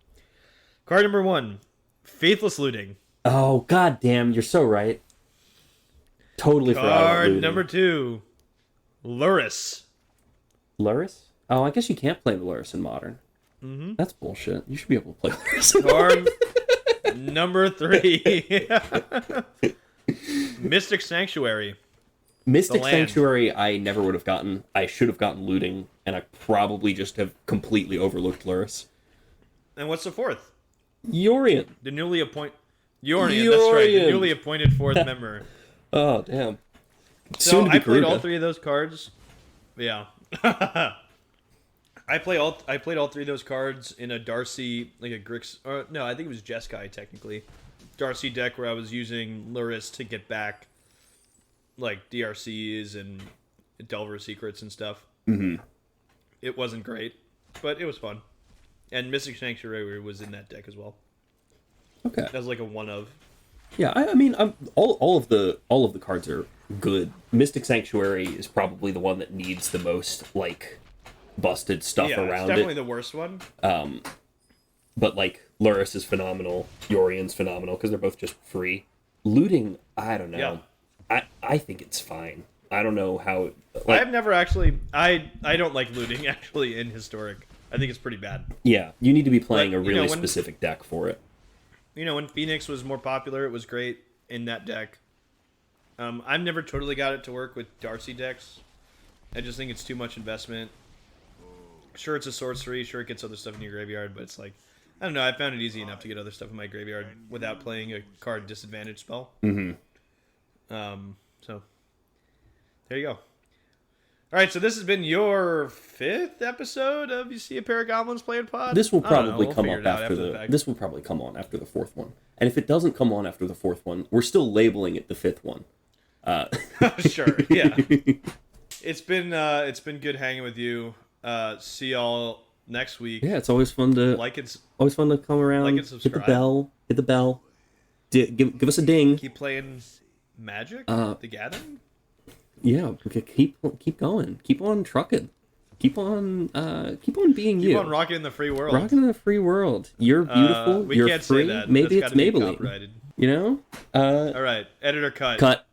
Card number 1. Faithless Looting. Oh, goddamn! You're so right. Totally forgot about Card looting. number 2. Luris. Luris? Oh, I guess you can't play Luris in modern. Mm-hmm. That's bullshit. You should be able to play Luris in Card number 3. Mystic Sanctuary. Mystic Sanctuary I never would have gotten. I should have gotten looting, and I probably just have completely overlooked Luris. And what's the 4th? Yorion. The newly appointed... Yorion, that's right. The newly appointed 4th member. Oh, damn. So I played all 3 of those cards. Yeah. I played all three of those cards in a Darcy, like a Grix, or no, I think it was Jeskai technically. Darcy deck where I was using Luris to get back like DRCs and Delver secrets and stuff. Mm-hmm. It wasn't great, but it was fun. And Mystic Sanctuary was in that deck as well. Okay. That was like a one of. Yeah, I mean, all of the cards are good. Mystic Sanctuary is probably the one that needs the most like busted stuff Yeah, around it's definitely it. the worst one. But like Luris is phenomenal, Yorian's phenomenal because they're both just free. Looting, I don't know. Yeah. I think it's fine. I don't know how. Like, I've never actually. I don't like looting actually in Historic. I think it's pretty bad. yeah, you need to be playing Like, a really when, specific deck for it. You know, when Phoenix was more popular, it was great in that deck. I've never totally got it to work with Darcy decks. I just think it's too much investment. Sure, it's a sorcery. Sure, it gets other stuff in your graveyard, but it's like, I don't know. I found it easy enough to get other stuff in my graveyard without playing a card disadvantage spell. Mm-hmm. So, there you go. All right, so this has been your 5th episode of You See a Pair of Goblins Playing Pod. This will I don't know, probably we'll come figure up it out after the. fact. This will probably come on after the 4th one. And if it doesn't come on after the 4th one, we're still labeling it the 5th one. Sure, yeah. It's been good hanging with you. See y'all next week. Yeah, it's always fun to always fun to come around. like and hit the subscribe. bell. Hit the bell. Give us a ding. Keep playing Magic, The Gathering. Yeah, keep going. Keep on trucking. Keep on being you. Keep on rocking in the free world. Rocking in the free world. You're beautiful. We You're can't free. say that. Maybe That's it's gotta be Maybelline. copyrighted. You know? All right, editor cut. Cut.